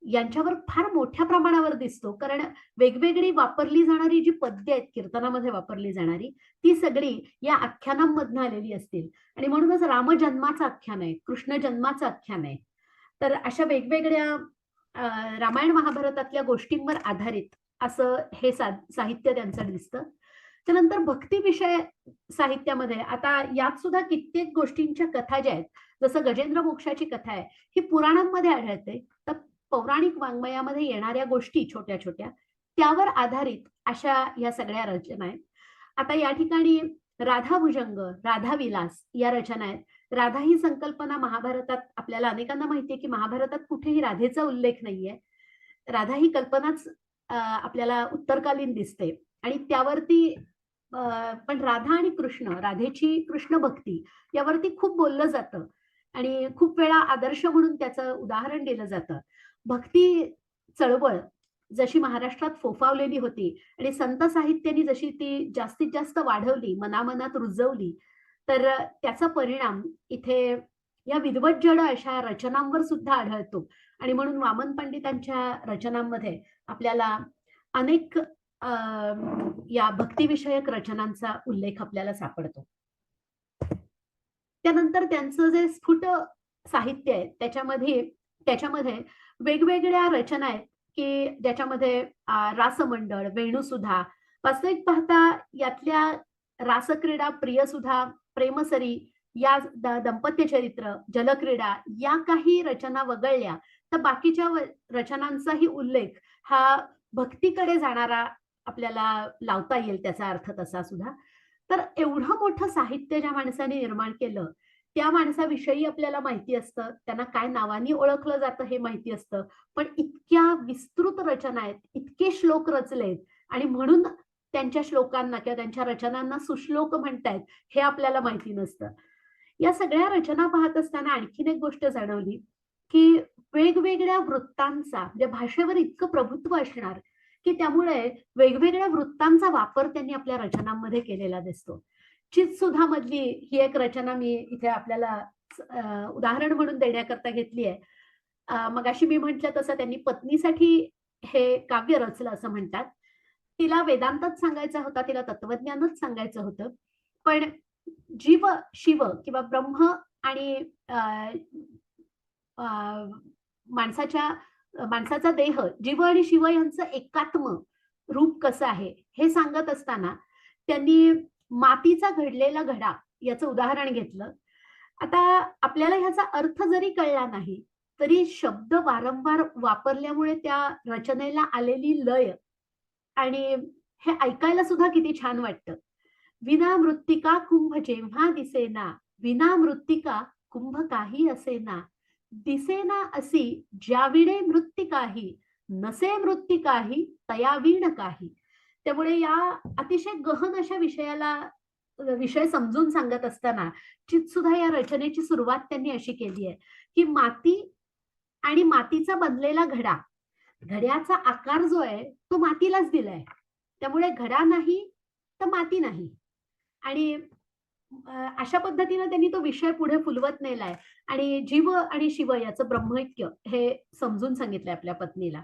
A: यांच्यावर फार मोठ्या प्रमाणावर दिसतो. कारण वेगवेगळी वापरली जाणारी जी पद्य आहेत कीर्तनामध्ये वापरली जाणारी, ती सगळी या आख्यानांमधनं आलेली असतील आणि म्हणूनच रामजन्माचं आख्यान आहे, कृष्ण जन्माचं आख्यान आहे. तर अशा वेगवेगळ्या अ, रामायण महाभारतातल्या गोष्टींवर आधारित असं हे साहित्य त्यांचं दिसतं. त्यानंतर भक्तिविषय साहित्यामध्ये आता यात सुद्धा कित्येक गोष्टींच्या कथा ज्या आहेत, जसं गजेंद्र मोक्षाची कथा आहे, ही पुराणांमध्ये आढळते. तर पौराणिक वाङ्मयामध्ये येणाऱ्या गोष्टी छोट्या-छोट्या, त्यावर आधारित अशा या सगळ्या रचना आहेत. आता या ठिकाणी राधाभुजंग, राधाविलास या रचना आहेत. राधा ही संकल्पना महाभारतात आपल्याला अनेकांना माहिती आहे, की महाभारतात कुठेही राधेचा उल्लेख नाहीये. राधा ही कल्पनाच आपल्याला उत्तरकालीन दिसते आणि त्यावरती पण राधा आणि कृष्ण, राधेची कृष्ण भक्ती यावरती खूप बोललं जातं आणि खूप वेळा आदर्श म्हणून त्याचं उदाहरण दिलं जातं. भक्ती चळवळ जशी महाराष्ट्रात फोफावलेली होती आणि संत साहित्याने जशी ती जास्तीत जास्त वाढवली, मनामनात रुजवली, तर त्याचा परिणाम इथे या विद्वज्जड अशा रचनांवर सुद्धा आढळतो आणि म्हणून वामन पंडितांच्या रचनांमध्ये आपल्याला अनेक या भक्तिविषयक रचनांचा उल्लेख आपल्याला सापडतो. त्यानंतर त्यांचं जे स्फुट साहित्य आहे त्याच्यामध्ये वेगवेगळ्या रचना आहेत, की ज्याच्यामध्ये रासमंडळ, वेणुसुधा. वास्तविक पाहता यातल्या रासक्रीडा, प्रियसुधा, प्रेमसरी या दाम्पत्य चरित्र, जलक्रीडा या काही रचना वगळल्या, तर बाकीच्या रचनांचाही उल्लेख हा भक्तीकडे जाणारा आपल्याला लावता येईल त्याचा अर्थ तसा सुद्धा. तर एवढं मोठं साहित्य ज्या माणसाने निर्माण केलं, त्या माणसाविषयी आपल्याला माहिती असतं. त्यांना काय नावाने ओळखलं जातं हे माहिती असतं. पण इतक्या विस्तृत रचना आहेत, इतके श्लोक रचलेत आणि म्हणून त्यांच्या श्लोकांना किंवा त्यांच्या रचनांना सुश्लोक म्हणतायत हे आपल्याला माहिती नसतं. या सगळ्या रचना पाहत असताना आणखीन एक गोष्ट जाणवली, की वेगवेगळ्या वृत्तांचा म्हणजे भाषेवर इतकं प्रभुत्व असणार, की त्यामुळे वेगवेगळ्या वृत्तांचा वापर त्यांनी आपल्या रचनांमध्ये केलेला दिसतो. चित्सुधा मधली ही एक रचना मी इथे आपल्याला उदाहरण म्हणून देण्याकरता घेतली आहे. मगाशी मी म्हटलं तसं त्यांनी पत्नीसाठी हे काव्य रचलं असं म्हणतात. तिला वेदांतच सांगायचा होता, तिला तत्वज्ञानच सांगायचं होतं. पण जीव, शिव किंवा ब्रह्म आणि अ, माणसाच्या माणसाचा देह, जीव आणि शिव यांचं एकात्म रूप कसं आहे, हे सांगत असताना त्यांनी मातीचा घडलेला घडा याचं उदाहरण घेतलं. आता आपल्याला ह्याचा अर्थ जरी कळला नाही, तरी शब्द वारंवार वापरल्यामुळे त्या रचनेला आलेली लय आणि हे ऐकायला सुद्धा किती छान वाटतं. विना मृत्तिका कुंभ जेव्हा दिसेना, विना मृत्तिका कुंभ काही असेना. दिसेना असी ज्याविणे मृत्तिकाही, नसे मृत्तिकाही तयावीण काही. त्यामुळे या अतिशय गहन अशा विषय समजून सांगत असताना चित्सुधा या रचनेची सुरुवात त्यांनी अशी केली आहे, की माती आणि मातीचा बनलेला घडा, घड्याचा आकार जो आहे तो मातीलाच दिलाय. त्यामुळे घडा नाही तर माती नाही. आणि अशा पद्धतीने त्यांनी तो विषय पुढे फुलवत नेलाय आणि जीव आणि शिव याचं ब्रह्मैक्य हे समजून सांगितलंय आपल्या पत्नीला.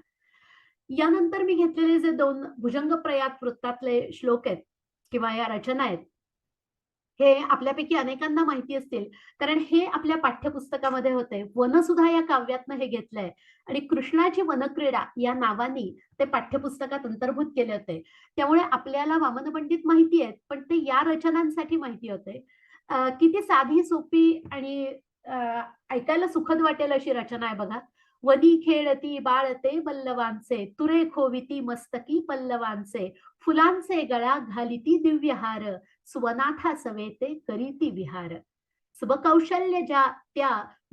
A: यानंतर मी घेतलेले जे 2 भुजंगप्रयात वृत्तातले श्लोक आहेत किंवा या रचना आहेत, हे आपल्यापैकी अनेकांना माहिती असतील. कारण हे आपल्या पाठ्यपुस्तकामध्ये होते. वनसुधा या काव्यातनं हे घेतलंय आणि कृष्णाची वनक्रीडा या नावानी ते पाठ्यपुस्तकात अंतर्भूत केले होते. त्यामुळे आपल्याला वामन पंडित माहिती आहेत, पण ते या रचनांसाठी माहिती होते. किती साधी, सोपी आणि ऐकायला सुखद वाटेल अशी रचना आहे बघा. "वनी खेळती बाळते बल्लवांचे, तुरे खोविती मस्तकी पल्लवांचे, फुलांचे गळा घालिती दिव्यहार, सुवनाथा सवेते करीती विहार. सुबकौशल्य ज्या त्या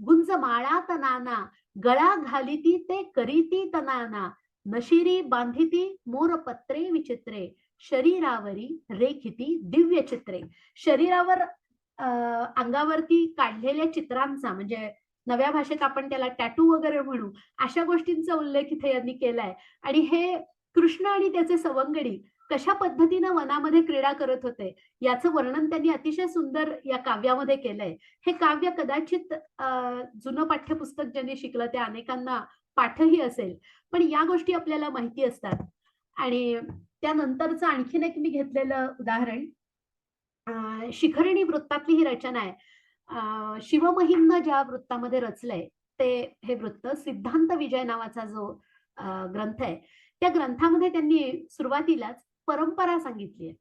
A: गुंज माळात नाना, गळा घालिती ते करीती तनाना. नशिरी बांधिती मोरपत्रे विचित्रे, शरीरावरी रेखिती दिव्य चित्रे." शरीरावर अंगावरती काढलेल्या चित्रांचा म्हणजे नव्या भाषेत आपण त्याला टॅटू वगैरे म्हणू, अशा गोष्टींचा उल्लेख इथे यांनी केलाय. आणि हे कृष्ण आणि त्याचे सवंगडी कशा पद्धतीनं वनामध्ये क्रीडा करत होते, याचं वर्णन त्यांनी अतिशय सुंदर या काव्यामध्ये केलंय. हे काव्य कदाचित जुनं पाठ्यपुस्तक ज्यांनी शिकलं त्या अनेकांना पाठही असेल. पण या गोष्टी आपल्याला माहिती असतात. आणि त्यानंतरचं आणखीन एक मी घेतलेलं उदाहरण शिखरिणी वृत्तातली ही रचना आहे. शिवमहिम्न ज्या वृत्तामध्ये रचलंय, ते हे वृत्त सिद्धांत विजय नावाचा जो ग्रंथ आहे, त्या ग्रंथामध्ये त्यांनी सुरुवातीलाच परंपरा सांगितली आहे,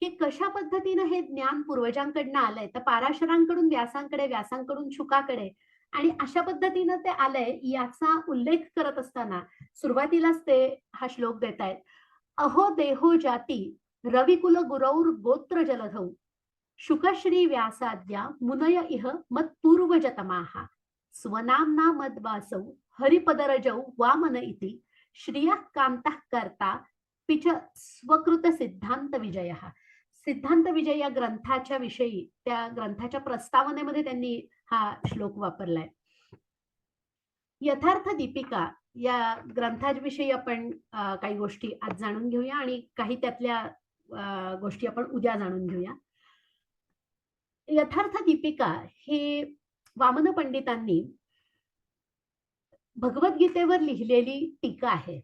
A: की कशा पद्धतीनं हे ज्ञान पूर्वजांकडनं आलंय. तर पाराशरांकडून व्यासांकडे, व्यासांकडून शुकाकडे आणि अशा पद्धतीनं ते आलंय याचा उल्लेख करत असताना सुरुवातीलाच ते हा श्लोक देतायत. "अहो देहो जाती रविकुल गुरौर गोत्र जलधौ, शुकश्री व्यासाद्या मुनय इह मत्पूर्वजतमाः, स्वनाम्ना मद्वासौ हरिपदरजौ वामन इति, श्रियः कान्तः कर्ता पिच स्वकृत सिद्धांत विजयः." सिद्धांत विजय या ग्रंथाच्या विषयी त्या ग्रंथाच्या प्रस्तावनेमध्ये त्यांनी हा श्लोक वापरलाय. यथार्थ दीपिका या ग्रंथाविषयी आपण काही गोष्टी आज जाणून घेऊया आणि काही त्यातल्या गोष्टी आपण उद्या जाणून घेऊया. यथार्थ दीपिका ही वामन पंडितांनी भगवद्गीतेवर लिहिलेली टीका आहे.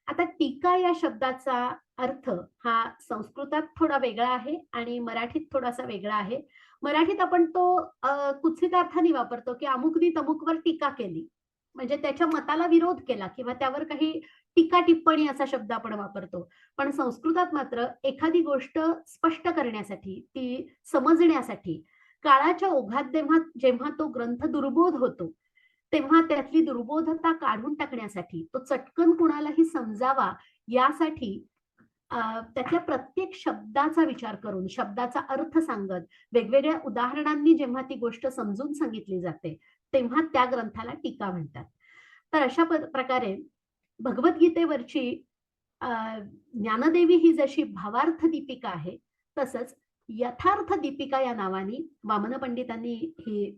A: आता टीका या शब्दाचा अर्थ हा संस्कृतात थोडा वेगळा आहे आणि मराठीत थोडासा वेगळा आहे. मराठीत आपण तो कुत्सित अर्थाने वापरतो, की अमुकनी तमुकवर टीका केली. म्हणजे त्याच्या मताला विरोध केला किंवा त्यावर काही टीका टिप्पणी असा शब्द आपण वापरतो. पण संस्कृतात मात्र एखादी गोष्ट स्पष्ट करण्यासाठी, ती समजण्यासाठी काळाच्या ओघात जेव्हा जेव्हा तो ग्रंथ दुर्बोध होतो, तेव्हा त्यातली दुर्बोधता काढून टाकण्यासाठी, तो चटकन कुणालाही समजावा यासाठी त्यातल्या प्रत्येक शब्दाचा विचार करून, शब्दाचा अर्थ सांगत, वेगवेगळ्या उदाहरणांनी जेव्हा ती गोष्ट समजून सांगितली जाते, तेव्हा त्या ग्रंथाला टीका म्हणतात. तर अशा प्रकारे भगवद्गीतेवरची अ, ज्ञानदेवी ही जशी भावार्थ दीपिका आहे, तसंच यथार्थ दीपिका या नावाने वामन पंडितांनी ही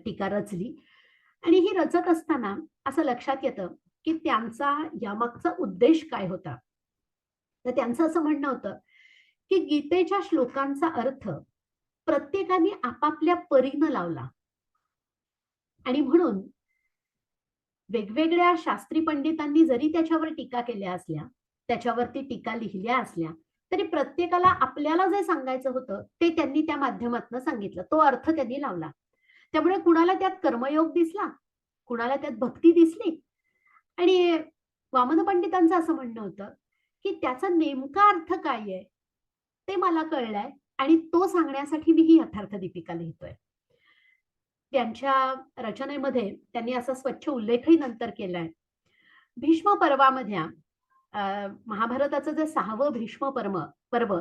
A: टीका रचली. आणि ही रचत असताना असं लक्षात येतं, की त्यांचा यामागचा उद्देश काय होता. तर त्यांचं असं म्हणणं होतं, की गीतेच्या श्लोकांचा अर्थ प्रत्येकाने आपापल्या परीनं लावला आणि म्हणून वेगवेगळ्या शास्त्री पंडितांनी जरी त्याच्यावर टीका केल्या असल्या, त्याच्यावरती टीका लिहिल्या असल्या, तरी प्रत्येकाला आपल्याला जे सांगायचं होतं ते त्यांनी त्या माध्यमातून सांगितलं. तो अर्थ त्यांनी लावला. त्यामुळे कुणाला त्यात कर्मयोग दिसला, कुणाला त्यात भक्ती दिसली आणि वामन पंडितांचं असं म्हणणं होतं, की त्याचा नेमका अर्थ काय आहे, ते मला कळलंय आणि तो सांगण्यासाठी मी ही यथार्थ दीपिका लिहितोय. त्यांच्या रचनेमध्ये त्यांनी असा स्वच्छ उल्लेखही नंतर केलाय. भीष्म पर्वामधल्या महाभारताचं जे 6वं भीष्म पर्व,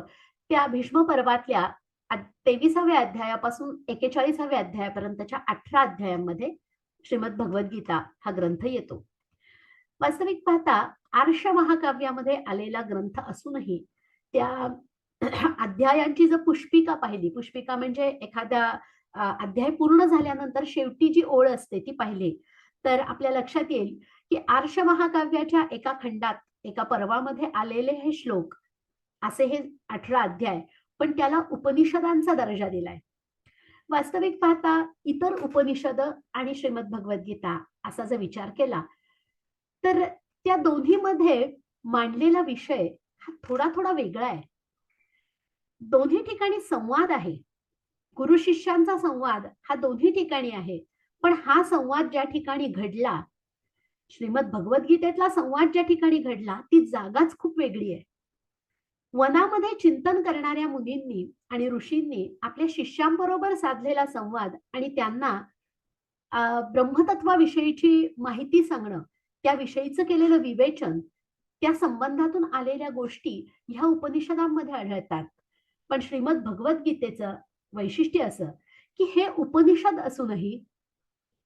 A: त्या भीष्म पर्वातल्या 23व्या अध्यायापासून 41व्या अध्यायापर्यंतच्या 18 अध्यायांमध्ये श्रीमद भगवद्गीता हा ग्रंथ येतो. वास्तविक पाहता आर्ष महाकाव्यामध्ये आलेला ग्रंथ असूनही त्या अध्यायांची जर पुष्पिका पाहिली, पुष्पिका म्हणजे एखाद्या अध्याय पूर्ण झाल्यानंतर शेवटी जी ओळ असते ती पाहिली, तर आपल्या लक्षात येईल की आर्ष महाकाव्याच्या एका खंडात, एका पर्वामध्ये आलेले हे श्लोक, असे हे 18 अध्याय, पण त्याला उपनिषदांचा दर्जा दिलाय. वास्तविक पाहता इतर उपनिषद आणि श्रीमद भगवद्गीता असा जर विचार केला, तर त्या दोन्हीमध्ये मांडलेला विषय हा थोडा थोडा वेगळा आहे. दोन्ही ठिकाणी संवाद आहे. गुरु शिष्यांचा संवाद हा दोन्ही ठिकाणी आहे. पण हा संवाद ज्या ठिकाणी घडला, श्रीमद भगवद्गीतेतला संवाद ज्या ठिकाणी घडला, ती जागाच खूप वेगळी आहे. वनामध्ये चिंतन करणाऱ्या मुनींनी आणि ऋषींनी आपल्या शिष्यांबरोबर साधलेला संवाद आणि त्यांना ब्रह्मतत्वाविषयीची माहिती सांगणं, त्याविषयीचं केलेलं विवेचन, त्या संबंधातून आलेल्या गोष्टी ह्या उपनिषदांमध्ये आढळतात. पण श्रीमद भगवद्गीतेचं वैशिष्ट्य असं, की हे उपनिषद असूनही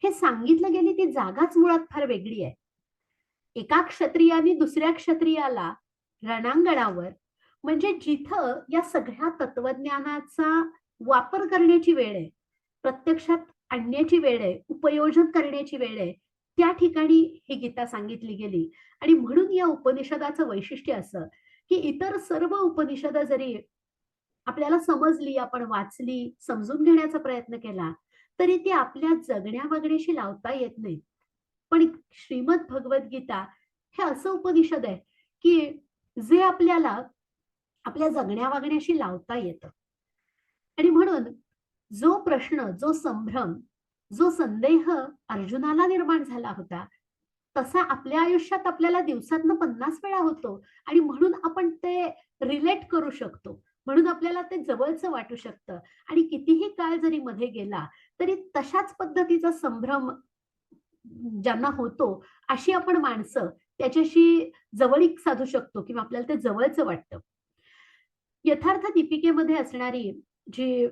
A: हे सांगितलं गेली ती जागाच मुळात फार वेगळी आहे. एका क्षत्रियाने दुसऱ्या क्षत्रियाला रणांगणावर, म्हणजे जिथं या सगळ्या तत्वज्ञानाचा वापर करण्याची वेळ आहे, प्रत्यक्षात आणण्याची वेळ आहे, उपयोजन करण्याची वेळ आहे, त्या ठिकाणी ही गीता सांगितली गेली. आणि म्हणून या उपनिषदाचं वैशिष्ट्य असं, की इतर सर्व उपनिषद जरी आपल्याला समजली, आपण वाचली, समजून घेण्याचा प्रयत्न केला, तरी ती आपल्या जगण्या वागण्याशी लावता येत नाही. पण श्रीमद भगवद्गीता हे असं उपनिषद आहे, की जे आपल्याला आपल्या जगण्या वागण्याशी लावता येतं. आणि म्हणून जो प्रश्न, जो संभ्रम, जो संदेह अर्जुनाला निर्माण झाला होता, तसा आपल्या आयुष्यात आपल्याला दिवसातनं 50 वेळा होतो आणि म्हणून आपण ते रिलेट करू शकतो. म्हणून आपल्याला ते जवळचं वाटू शकतं आणि कितीही काळ जरी मध्ये गेला, तरी तशाच पद्धतीचा संभ्रम ज्यांना होतो, अशी आपण माणसं त्याच्याशी जवळीक साधू शकतो किंवा आपल्याला ते जवळचं वाटतं. यथार्थ दीपिकेमध्ये असणारी जी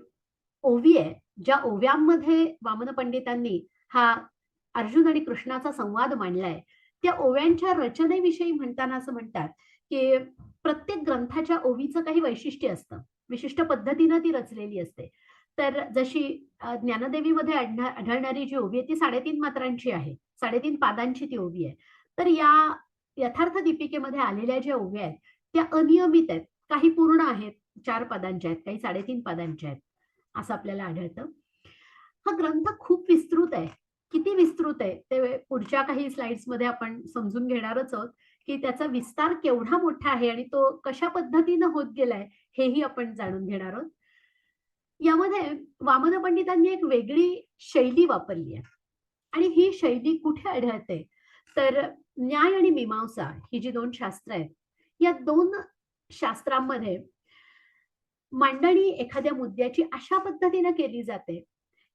A: ओवी आहे, ज्या ओव्यांमध्ये वामन पंडितांनी हा अर्जुन आणि कृष्णाचा संवाद मांडलाय, त्या ओव्यांच्या रचनेविषयी म्हणताना असं म्हणतात, की प्रत्येक ग्रंथाच्या ओवीचं काही वैशिष्ट्य असतं. विशिष्ट पद्धतीनं ती रचलेली असते. तर जशी ज्ञानदेवीमध्ये आढळणारी जी ओवी आहे ती 3.5 मात्रांची आहे. 3.5 पादांची ती ओवी आहे. तर या यथार्थ दीपिकेमध्ये आलेल्या ज्या ओव्या आहेत, त्या अनियमित आहेत. काही पूर्ण आहेत, 4 पादांच्या आहेत, काही 3.5 पादांच्या आहेत, असं आपल्याला आढळतं. हा ग्रंथ खूप विस्तृत आहे. किती विस्तृत आहे ते पुढच्या काही स्लाइड्समध्ये आपण समजून घेणारच आहोत, की त्याचा विस्तार केवढा मोठा आहे आणि तो कशा पद्धतीनं होत गेलाय हेही आपण जाणून घेणार आहोत. यामध्ये वामन पंडितांनी एक वेगळी शैली वापरली आहे आणि ही शैली कुठे आढळते तर न्याय आणि मीमांसा ही जी दोन शास्त्र आहेत या दोन शास्त्रांमध्ये मांडणी एखाद्या मुद्द्याची अशा पद्धतीने केली जाते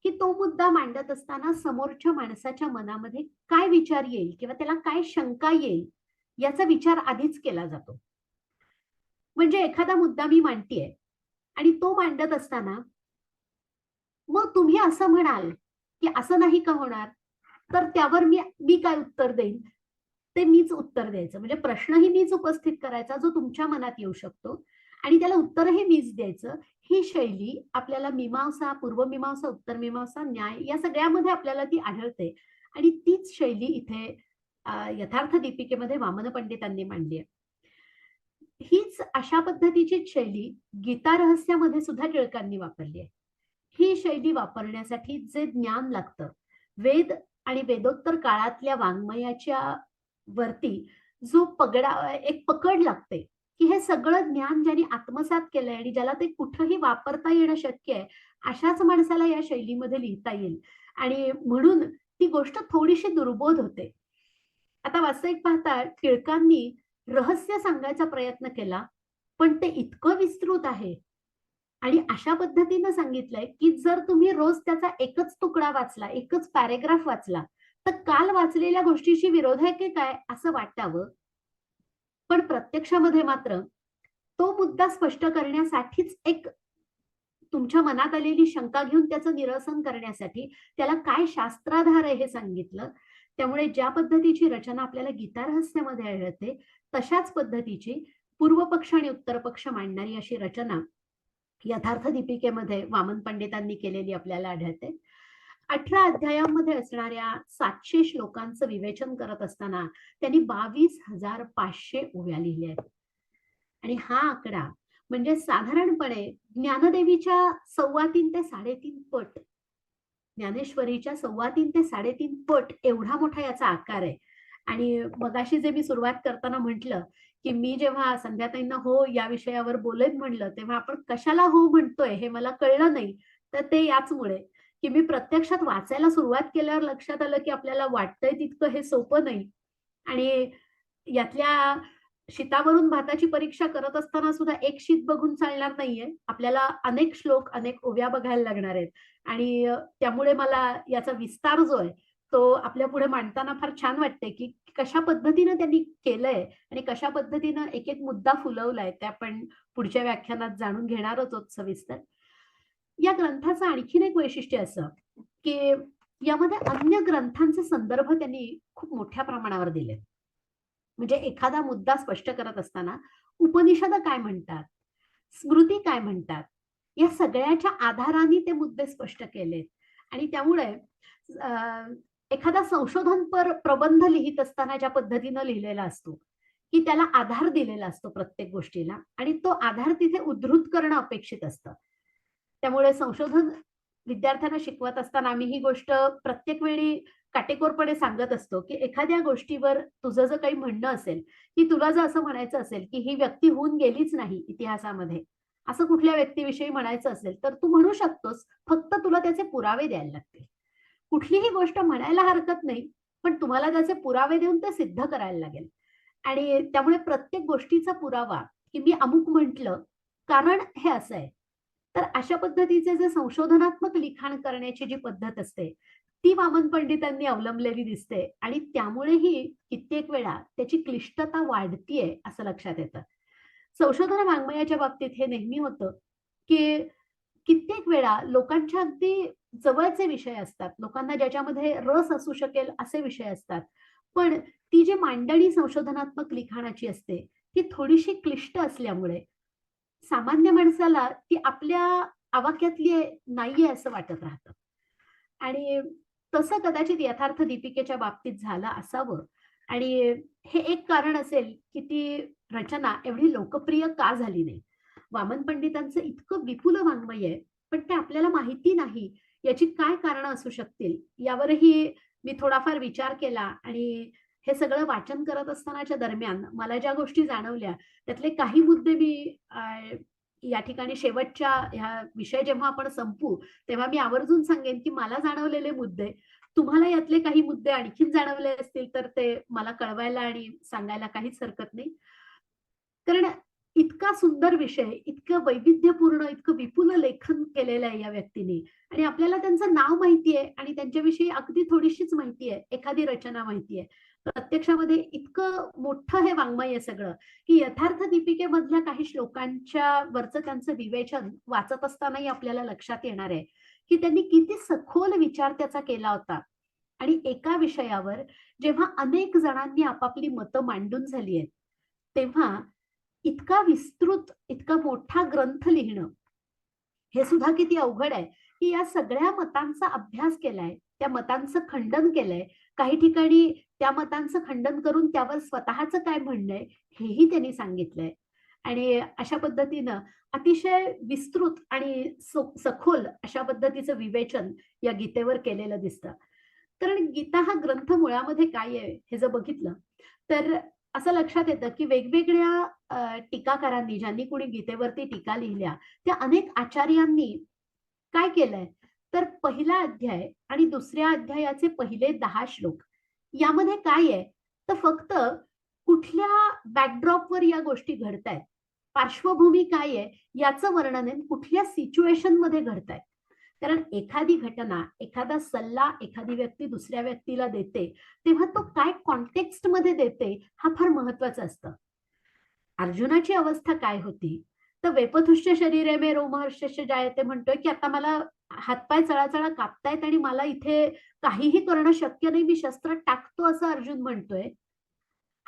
A: की तो मुद्दा मांडत असताना समोरच्या माणसाच्या मनामध्ये काय विचार येईल किंवा त्याला काय शंका येईल याचा विचार आधीच केला जातो. म्हणजे एखादा मुद्दा मी मांडतीये आणि तो मांडत असताना मग तुम्ही असं म्हणाल की असं नाही का होणार, तर त्यावर मी मी काय उत्तर देईन ते मीच उत्तर द्यायचं. म्हणजे प्रश्नही मीच उपस्थित करायचा जो तुमच्या मनात येऊ शकतो आणि त्याला उत्तरही मीच द्यायचं. ही शैली आपल्याला मीमांसा, पूर्वमीमांसा, उत्तरमीमांसा, न्याय या सगळ्यामध्ये आपल्याला ती आढळते आणि तीच शैली इथे यथार्थ दीपिकेमध्ये वामन पंडितांनी मांडली आहे. हीच अशा पद्धतीची शैली गीता रहस्यामध्ये सुद्धा टिळकांनी वापरली आहे. ही शैली वापरण्यासाठी जे ज्ञान लागतं, वेद आणि वेदोत्तर काळातल्या वाङ्मयाच्या वरती जो एक पकड लागते, की हे सगळं ज्ञान ज्यांनी आत्मसात केलंय आणि ज्याला ते कुठेही वापरता येणं शक्य आहे, अशाच माणसाला या शैलीमध्ये लिहिता येईल आणि म्हणून ती गोष्ट थोडीशी दुर्बोध होते. आता वास्तविक पाहता टिळकांनी रहस्य सांगायचा प्रयत्न केला, पण ते इतकं विस्तृत आहे आणि अशा पद्धतीनं सांगितलंय, की जर तुम्ही रोज त्याचा एकच तुकडा वाचला, एकच पॅराग्राफ वाचला, तर काल वाचलेल्या गोष्टीशी विरोध आहे की काय असं वाटावं. पण प्रत्यक्षामध्ये मात्र तो मुद्दा स्पष्ट करण्यासाठीच एक तुमच्या मनात आलेली शंका घेऊन त्याचं निरसन करण्यासाठी त्याला काय शास्त्राधार आहे हे सांगितलं. त्यामुळे ज्या पद्धतीची रचना आपल्याला गीता रहस्यामध्ये आढळते, तशाच पद्धतीची पूर्व पक्ष आणि उत्तर पक्ष मांडणारी अशी रचना यथार्थ दीपिकेमध्ये वामन पंडितांनी केलेली आपल्याला आढळते. 18 अध्यायांमध्ये असणाऱ्या 700 श्लोकांचं विवेचन करत असताना त्यांनी 22,500 ओव्या लिहिल्या आहेत. आणि हा आकडा म्हणजे साधारणपणे ज्ञानदेवीच्या 3.25 ते 3.5 पट, ज्ञानेश्वरीच्या 3.25 ते 3.5 पट एवढा मोठा याचा आकार आहे. आणि मगाशी जे मी सुरुवात करताना म्हटलं, की मी जेव्हा संध्याताईंना हो या विषयावर बोलेन म्हणलं, तेव्हा आपण कशाला हो म्हणतोय हे मला कळलं नाही. तर ते याचमुळे, की मी प्रत्यक्षात वाचायला सुरुवात केल्यावर लक्षात आलं, की आपल्याला वाटतंय तितकं हे सोपं नाही. आणि यातल्या शीतावरून भाताची परीक्षा करत असताना सुद्धा एक शीत बघून चालणार नाहीये. आपल्याला अनेक श्लोक, अनेक ओव्या बघायला लागणार आहेत आणि त्यामुळे मला याचा विस्तार जो आहे, तो आपल्यापुढे मांडताना फार छान वाटतंय, की कशा पद्धतीनं त्यांनी केलंय आणि कशा पद्धतीनं एक-एक मुद्दा फुलवलाय, ते आपण पुढच्या व्याख्यानात जाणून घेणारच आहोत सविस्तर. या ग्रंथाचं आणखीन एक वैशिष्ट्य असं, की यामध्ये अन्य ग्रंथांचे संदर्भ त्यांनी खूप मोठ्या प्रमाणावर दिलेत. म्हणजे एखादा मुद्दा स्पष्ट करत असताना उपनिषद काय म्हणतात, स्मृती काय म्हणतात, या सगळ्याच्या आधाराने ते मुद्दे स्पष्ट केलेत आणि त्यामुळे अ, एखादा संशोधनपर प्रबंध लिहित असताना ज्या पद्धतीनं लिहिलेला असतो, की त्याला आधार दिलेला असतो प्रत्येक गोष्टीला आणि तो आधार तिथे उद्धृत करणं अपेक्षित असतं. त्यामुळे संशोधन विद्यार्थ्यांना शिकवत असताना आम्ही ही गोष्ट प्रत्येक वेळी काटेकोरपणे सांगत असतो, की एखाद्या गोष्टीवर तुझं जर काही म्हणणं असेल, की तुला जर असं म्हणायचं असेल, की ही व्यक्ती होऊन गेलीच नाही इतिहासामध्ये, असं कुठल्या व्यक्तीविषयी म्हणायचं असेल, तर तू म्हणू शकतोस. फक्त तुला त्याचे पुरावे द्यायला लागतील. कुठलीही गोष्ट म्हणायला हरकत नाही, पण तुम्हाला त्याचे पुरावे देऊन ते सिद्ध करायला लागेल. आणि त्यामुळे प्रत्येक गोष्टीचा पुरावा, की मी अमुक म्हटलं, कारण हे असं आहे. तर अशा पद्धतीचे जे संशोधनात्मक लिखाण करण्याची जी पद्धत असते, ती वामन पंडितांनी अवलंबलेली दिसते आणि त्यामुळेही कित्येक वेळा त्याची क्लिष्टता वाढतीये असं लक्षात येतं. संशोधन वाङ्मयाच्या बाबतीत हे नेहमी होतं, की कित्येक वेळा लोकांच्या अगदी जवळचे विषय असतात. लोकांना ज्याच्यामध्ये रस असू शकेल असे विषय असतात. पण ती जी मांडणी संशोधनात्मक लिखाणाची असते, ती थोडीशी क्लिष्ट असल्यामुळे सामान्य माणसाला ती आपल्या आवाक्यातली नाहीये असं वाटत राहतं. आणि तसं कदाचित यथार्थ दीपिकेच्या बाबतीत झालं असावं आणि हे एक कारण असेल, की ती रचना एवढी लोकप्रिय का झाली नाही? वामन पंडितांचं इतकं विपुल वाङ्मय आहे, पण ते आपल्याला माहिती नाही. याची काय कारणं असू शकतील? यावरही मी थोडाफार विचार केला आणि हे सगळं वाचन करत असतानाच्या दरम्यान मला ज्या गोष्टी जाणवल्या, त्यातले काही मुद्दे मी या ठिकाणी शेवटच्या ह्या विषय जेव्हा आपण संपू तेव्हा मी आवर्जून सांगेन की मला जाणवलेले मुद्दे, तुम्हाला यातले काही मुद्दे आणखीन जाणवले असतील तर ते मला कळवायला आणि सांगायला काहीच हरकत नाही. कारण इतका सुंदर विषय, इतकं वैविध्यपूर्ण, इतकं विपुल लेखन केलेलं आहे या व्यक्तीने आणि आपल्याला त्यांचं नाव माहिती आहे आणि त्यांच्याविषयी अगदी थोडीशीच माहिती आहे, एखादी रचना माहिती आहे. प्रत्यक्षामध्ये इतकं मोठं हे वाङ्मय आहे सगळं, की यथार्थ दीपिकेमधल्या काही श्लोकांच्या वरचं त्यांचं विवेचन वाचत असतानाही आपल्याला लक्षात येणार आहे, की त्यांनी किती सखोल विचार त्याचा केला होता. आणि एका विषयावर जेव्हा अनेक जणांनी आपापली मतं मांडून झाली आहेत, तेव्हा इतका विस्तृत, इतका मोठा ग्रंथ लिहिणं, हे सुद्धा किती अवघड आहे, की या सगळ्या मतांचा अभ्यास केलाय, त्या मतांचं खंडन केलंय. काही ठिकाणी त्या मतांचं खंडन करून त्यावर स्वतःचं काय म्हणणं आहे, हेही त्यांनी सांगितलंय. आणि अशा पद्धतीनं अतिशय विस्तृत आणि सखोल अशा पद्धतीचं विवेचन या गीतेवर केलेलं दिसतं. कारण गीता हा ग्रंथ मुळामध्ये काय आहे, हे जर बघितलं, तर असं लक्षात येतं, की वेगवेगळ्या टीकाकारांनी, ज्यांनी कोणी गीतेवरती टीका लिहिल्या, त्या अनेक आचार्यांनी काय केलंय, तर पहिला अध्याय आणि दुसऱ्या अध्यायाचे पहिले 10 श्लोक यामध्ये काय आहे, तर फक्त कुठल्या बॅकड्रॉपवर या गोष्टी घडतायत, पार्श्वभूमी काय आहे, याचं वर्णन आहे, कुठल्या सिच्युएशनमध्ये घडतायत. कारण एखादी घटना, एखादा सल्ला एखादी व्यक्ती दुसऱ्या व्यक्तीला देते, तेव्हा तो काय कॉन्टेक्स्टमध्ये देते, हा फार महत्वाचं असतं. अर्जुनाची अवस्था काय होती, तर वेपथुश्च शरीरे मे रोमहर्षस्य जायते म्हणतोय, की आता मला हातपाय चळाचळा कापतायत आणि मला इथे काहीही करणं शक्य नाही, मी शस्त्र टाकतो असं अर्जुन म्हणतोय.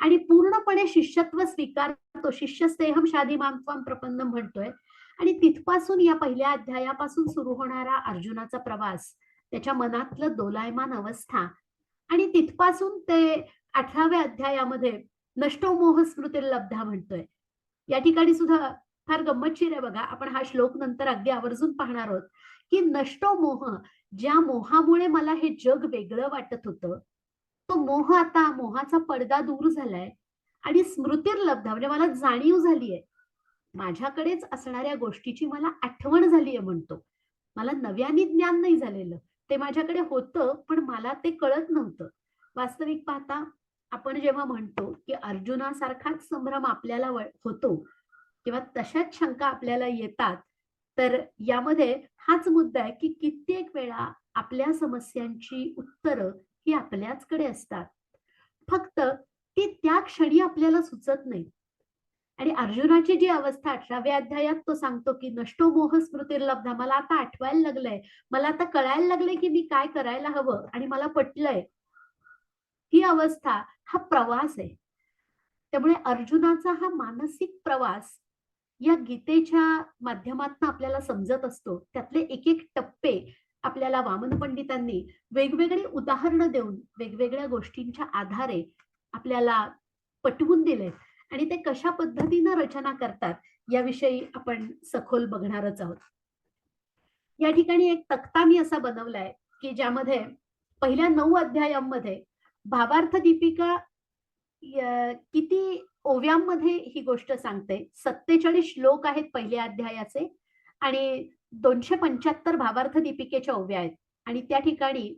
A: आणि पूर्णपणे शिष्यत्व स्वीकारतो, शिष्यस्तेहम शाधी मां त्वां प्रपन्नम म्हणतोय. आणि तिथपासून या पहिल्या अध्यायापासून सुरू होणारा अर्जुनाचा प्रवास, त्याच्या मनातलं दोलायमान अवस्था आणि तिथपासून ते 18व्या अध्यायामध्ये नष्टो मोह स्मृतिर्लब्धा म्हणतोय. या ठिकाणी सुद्धा फार गंमतशीर आहे बघा, आपण हा श्लोक नंतर अगदी आवर्जून पाहणार आहोत, की नष्टो मोह, ज्या मोहामुळे मला हे जग वेगळं वाटत होतं, तो मोह आता, मोहाचा पडदा दूर झालाय आणि स्मृतिर्लब्ध म्हणजे मला जाणीव झालीये, माझ्याकडेच असणाऱ्या गोष्टीची मला आठवण झालीये म्हणतो. मला नव्याने ज्ञान नाही झालेलं, ते माझ्याकडे होतं पण मला ते कळत नव्हतं. वास्तविक पाहता आपण जेव्हा म्हणतो की अर्जुनासारखाच संभ्रम आपल्याला होतो किंवा तशाच शंका आपल्याला येतात, तर यामध्ये हाच मुद्दा आहे की कित्येक वेळा आपल्या समस्यांची उत्तरं ही आपल्याचकडे असतात, फक्त ती त्या क्षणी आपल्याला सुचत नाही. आणि अर्जुनाची जी अवस्था 18व्या अध्यायात तो सांगतो की नष्टो मोह स्मृतिर्लब्धा, मला आता आठवायला लागलंय, मला आता कळायला लागलंय की मी काय करायला हवं आणि मला पटलंय, ही अवस्था हा प्रवास आहे. त्यामुळे अर्जुनाचा हा मानसिक प्रवास या गीतेच्या माध्यमातून आपल्याला समजत असतो. त्यातले एक एक टप्पे आपल्याला वामन पंडितांनी वेगवेगळी उदाहरणं देऊन वेगवेगळ्या गोष्टींच्या आधारे आपल्याला पटवून दिले आणि ते कशा पद्धतीनं रचना करतात याविषयी आपण सखोल बघणारच आहोत. या ठिकाणी एक तक्ता मी असा बनवलाय की ज्यामध्ये पहिल्या 9 अध्यायांमध्ये भावार्थ दीपिका किती ओव्यांमध्ये ही गोष्ट सांगते. 47 श्लोक आहेत पहिल्या अध्यायाचे आणि 275 भावार्थ दीपिकेच्या ओव्या आहेत आणि त्या ठिकाणी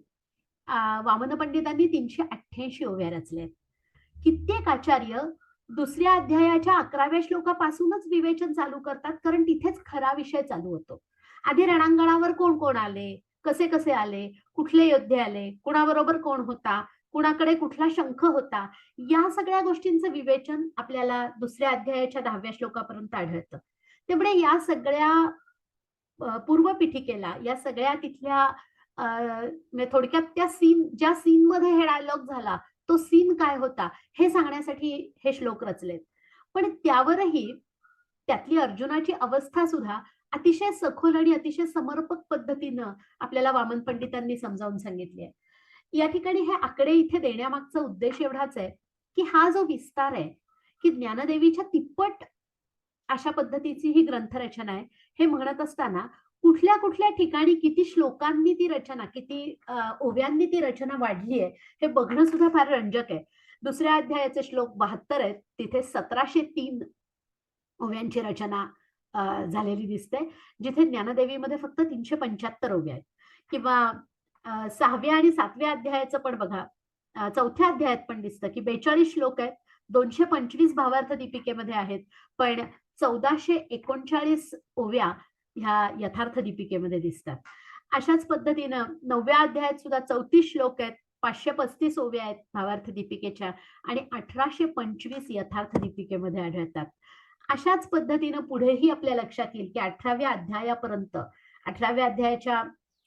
A: वामन पंडितांनी 388 ओव्या रचल्या आहेत. कित्येक आचार्य दुसऱ्या अध्यायाच्या 11व्या श्लोकापासूनच विवेचन चालू करतात, कारण तिथेच खरा विषय चालू होतो. आधी रणांगणावर कोण कोण आले, कसे कसे आले, कुठले योद्धे आले, कुणाबरोबर कोण होता, कुणाकडे कुठला शंख होता, या सगळ्या गोष्टींचं विवेचन आपल्याला दुसऱ्या अध्यायाच्या 10व्या श्लोकापर्यंत आढळतं. त्यामुळे या सगळ्या पूर्वपीठिकेला, या सगळ्या तिथल्या म्हणजे थोडक्यात त्या ज्या सीन मध्ये हे डायलॉग झाला, तो सीन काय होता हे सांगण्यासाठी हे श्लोक रचलेत. पण त्यावरही त्यातली अर्जुनाची अवस्था सुद्धा अतिशय सखोल आणि अतिशय समर्पक पद्धतीनं आपल्याला वामन पंडितांनी समजावून सांगितली आहे. या ठिकाणी हे आकडे इथे देण्यामागचा उद्देश एवढाच आहे की हा जो विस्तार आहे, की ज्ञानदेवीच्या तिप्पट अशा पद्धतीची ही ग्रंथरचना आहे, हे म्हणत असताना कुठल्या कुठल्या ठिकाणी किती श्लोकांनी ती रचना, किती ओव्यांनी ती रचना वाढली आहे, हे बघणं सुद्धा फार रंजक आहे. दुसऱ्या अध्यायाचे श्लोक 72 आहेत, तिथे 1703 ओव्यांची रचना झालेली दिसते, जिथे ज्ञानदेवीमध्ये फक्त 375 ओव्या आहेत. किंवा 6व्या आणि 7व्या अध्यायाचं पण बघा, 4थ्या अध्यायात पण दिसतं की 42 श्लोक आहेत, 225 भावार्थ दीपिकेमध्ये आहेत, पण 1439 ओव्या ह्या यथार्थ दीपिकेमध्ये दिसतात. अशाच पद्धतीनं 9व्या अध्यायात सुद्धा 34 श्लोक आहेत, 535 ओव्या आहेत भावार्थ दीपिकेच्या आणि 1825 यथार्थ दीपिकेमध्ये आढळतात. अशाच पद्धतीनं पुढेही आपल्या लक्षात येईल की 18व्या अध्यायापर्यंत, 18व्या अध्यायाच्या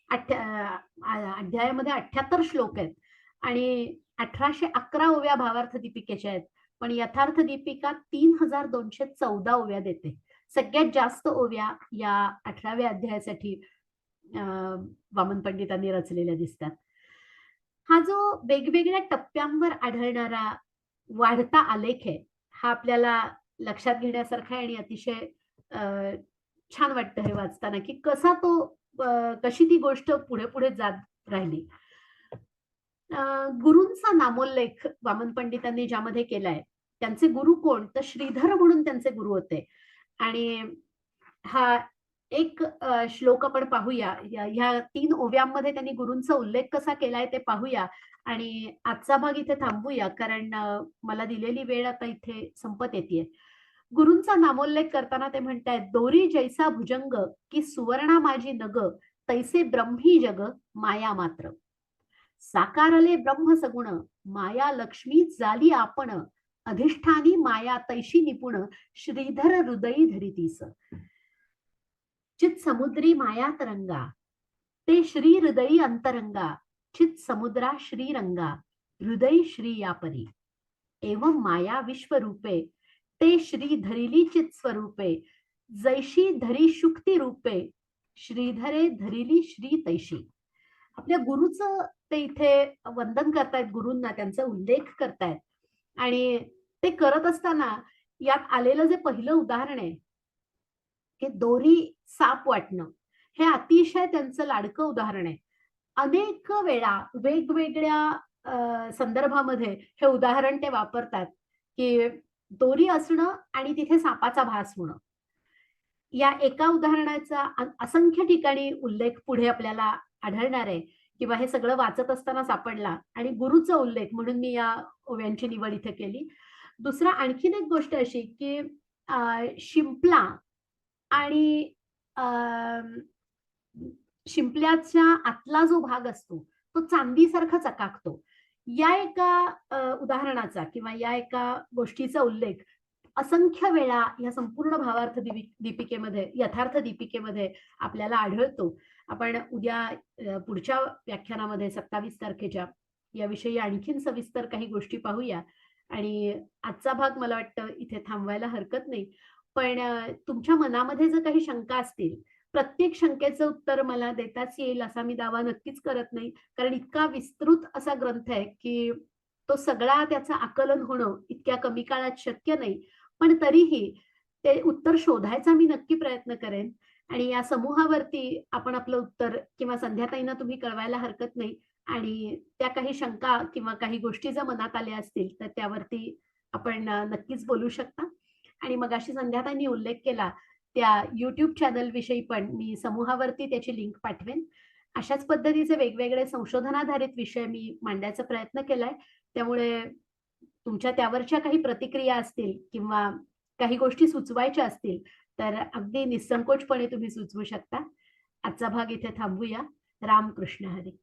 A: अध्यायामध्ये 78 श्लोक आहेत आणि 1811 ओव्या भावार्थ दीपिकेच्या आहेत, पण यथार्थ दीपिका 3214 ओव्या देते. सगळ्यात जास्त ओव्या या 18व्या अध्यायासाठी वामन पंडितांनी रचलेल्या दिसतात. हा जो वेगवेगळ्या टप्प्यांवर आढळणारा वाढता आलेख आहे, हा आपल्याला लक्षात घेण्यासारखा आहे आणि अतिशय छान वाटतं हे वाचताना की कसा तो कशी ती गोष्ट पुढे पुढे जात राहिली. गुरूंचा नामोल्लेख वामन पंडितांनी ज्यामध्ये केलाय, त्यांचे गुरु कोण, तर श्रीधर म्हणून त्यांचे गुरु होते. आणि हा एक श्लोक आपण पाहूया. ह्या 3 ओव्यांमध्ये त्यांनी गुरूंचा उल्लेख कसा केलाय ते पाहूया आणि आजचा भाग इथे थांबूया, कारण मला दिलेली वेळ आता इथे संपत येतेय. गुरूंचा नामोल्लेख करताना ते म्हणतायत, दोरी जैसा भुजंग की सुवर्णा माझी नग, तैसे ब्रह्मी जग माया मात्र. साकारले ब्रह्म सगुण, माया लक्ष्मी झाली आपण, अधिष्ठानी माया तैशी निपुण, श्रीधर हृदयी धरितीस. चित समुद्री माया तरंगा, ते श्री हृदयी अंतरंगा, चित समुद्रा श्रीरंगा, हृदय श्री यापरी. एवं माया विश्वरूपे, ते श्री धरिली चित स्वरूपे, जैशी धरी शुक्ती रूपे, श्रीधरे धरिली श्री तैशी. आपल्या गुरुचं ते इथे वंदन करतायत, गुरूंना त्यांचा उल्लेख करतायत आणि ते करत असताना यात आलेलं जे पहिलं उदाहरण आहे की दोरी साप वाटणं, हे अतिशय त्यांचं लाडकं उदाहरण आहे. अनेक वेळा वेगवेगळ्या संदर्भामध्ये हे उदाहरण ते वापरतात की दोरी असणं आणि तिथे सापाचा भास होणं. या एका उदाहरणाचा असंख्य ठिकाणी उल्लेख पुढे आपल्याला आढळणार आहे किंवा हे सगळं वाचत असताना सापडला आणि गुरुचा उल्लेख म्हणून मी या ओव्यांची निवड इथे केली. दुसरा आणखीन एक गोष्ट अशी की शिंपला आणि शिंपल्याच्या आतला जो भाग असतो तो चांदीसारखा चकाकतो. या एका उदाहरणाचा किंवा या एका गोष्टीचा उल्लेख असंख्य वेळा या संपूर्ण भावार्थ दीपिकेमध्ये, यथार्थ दीपिकेमध्ये आपल्याला आढळतो. आपण उद्या पुढच्या व्याख्यानामध्ये 27 तारखेच्या याविषयी आणखीन सविस्तर काही गोष्टी पाहूया आणि आजचा भाग मला वाटतं इथे थांबवायला हरकत नाही. पण तुमच्या मनामध्ये जर काही शंका असतील, प्रत्येक शंकेचं उत्तर मला देताच येईल असा मी दावा नक्कीच करत नाही, कारण इतका विस्तृत असा ग्रंथ आहे की तो सगळा त्याचं आकलन होणं इतक्या कमी काळात शक्य नाही. पण तरीही ते उत्तर शोधायचा मी नक्की प्रयत्न करेन आणि या समूहावरती आपण आपलं उत्तर किंवा संध्याताईंना तुम्ही कळवायला हरकत नाही आणि त्या काही शंका किंवा काही गोष्टी जर मनात आल्या असतील तर त्यावरती आपण नक्कीच बोलू शकता. आणि मगाशी संध्याताईंनी उल्लेख केला त्या YouTube चॅनल विषयी पण मी समूहावरती त्याची लिंक पाठवेन. अशाच पद्धतीचे वेगवेगळे संशोधनाधारित विषय मी मांडण्याचा प्रयत्न केलाय. त्यामुळे तुमच्या त्यावरच्या काही प्रतिक्रिया असतील किंवा काही गोष्टी सुचवायच्या असतील तर अगदी निसंकोचपणे तुम्ही सुचवू शकता. आजचा भाग इथे थांबूया. रामकृष्ण हरी.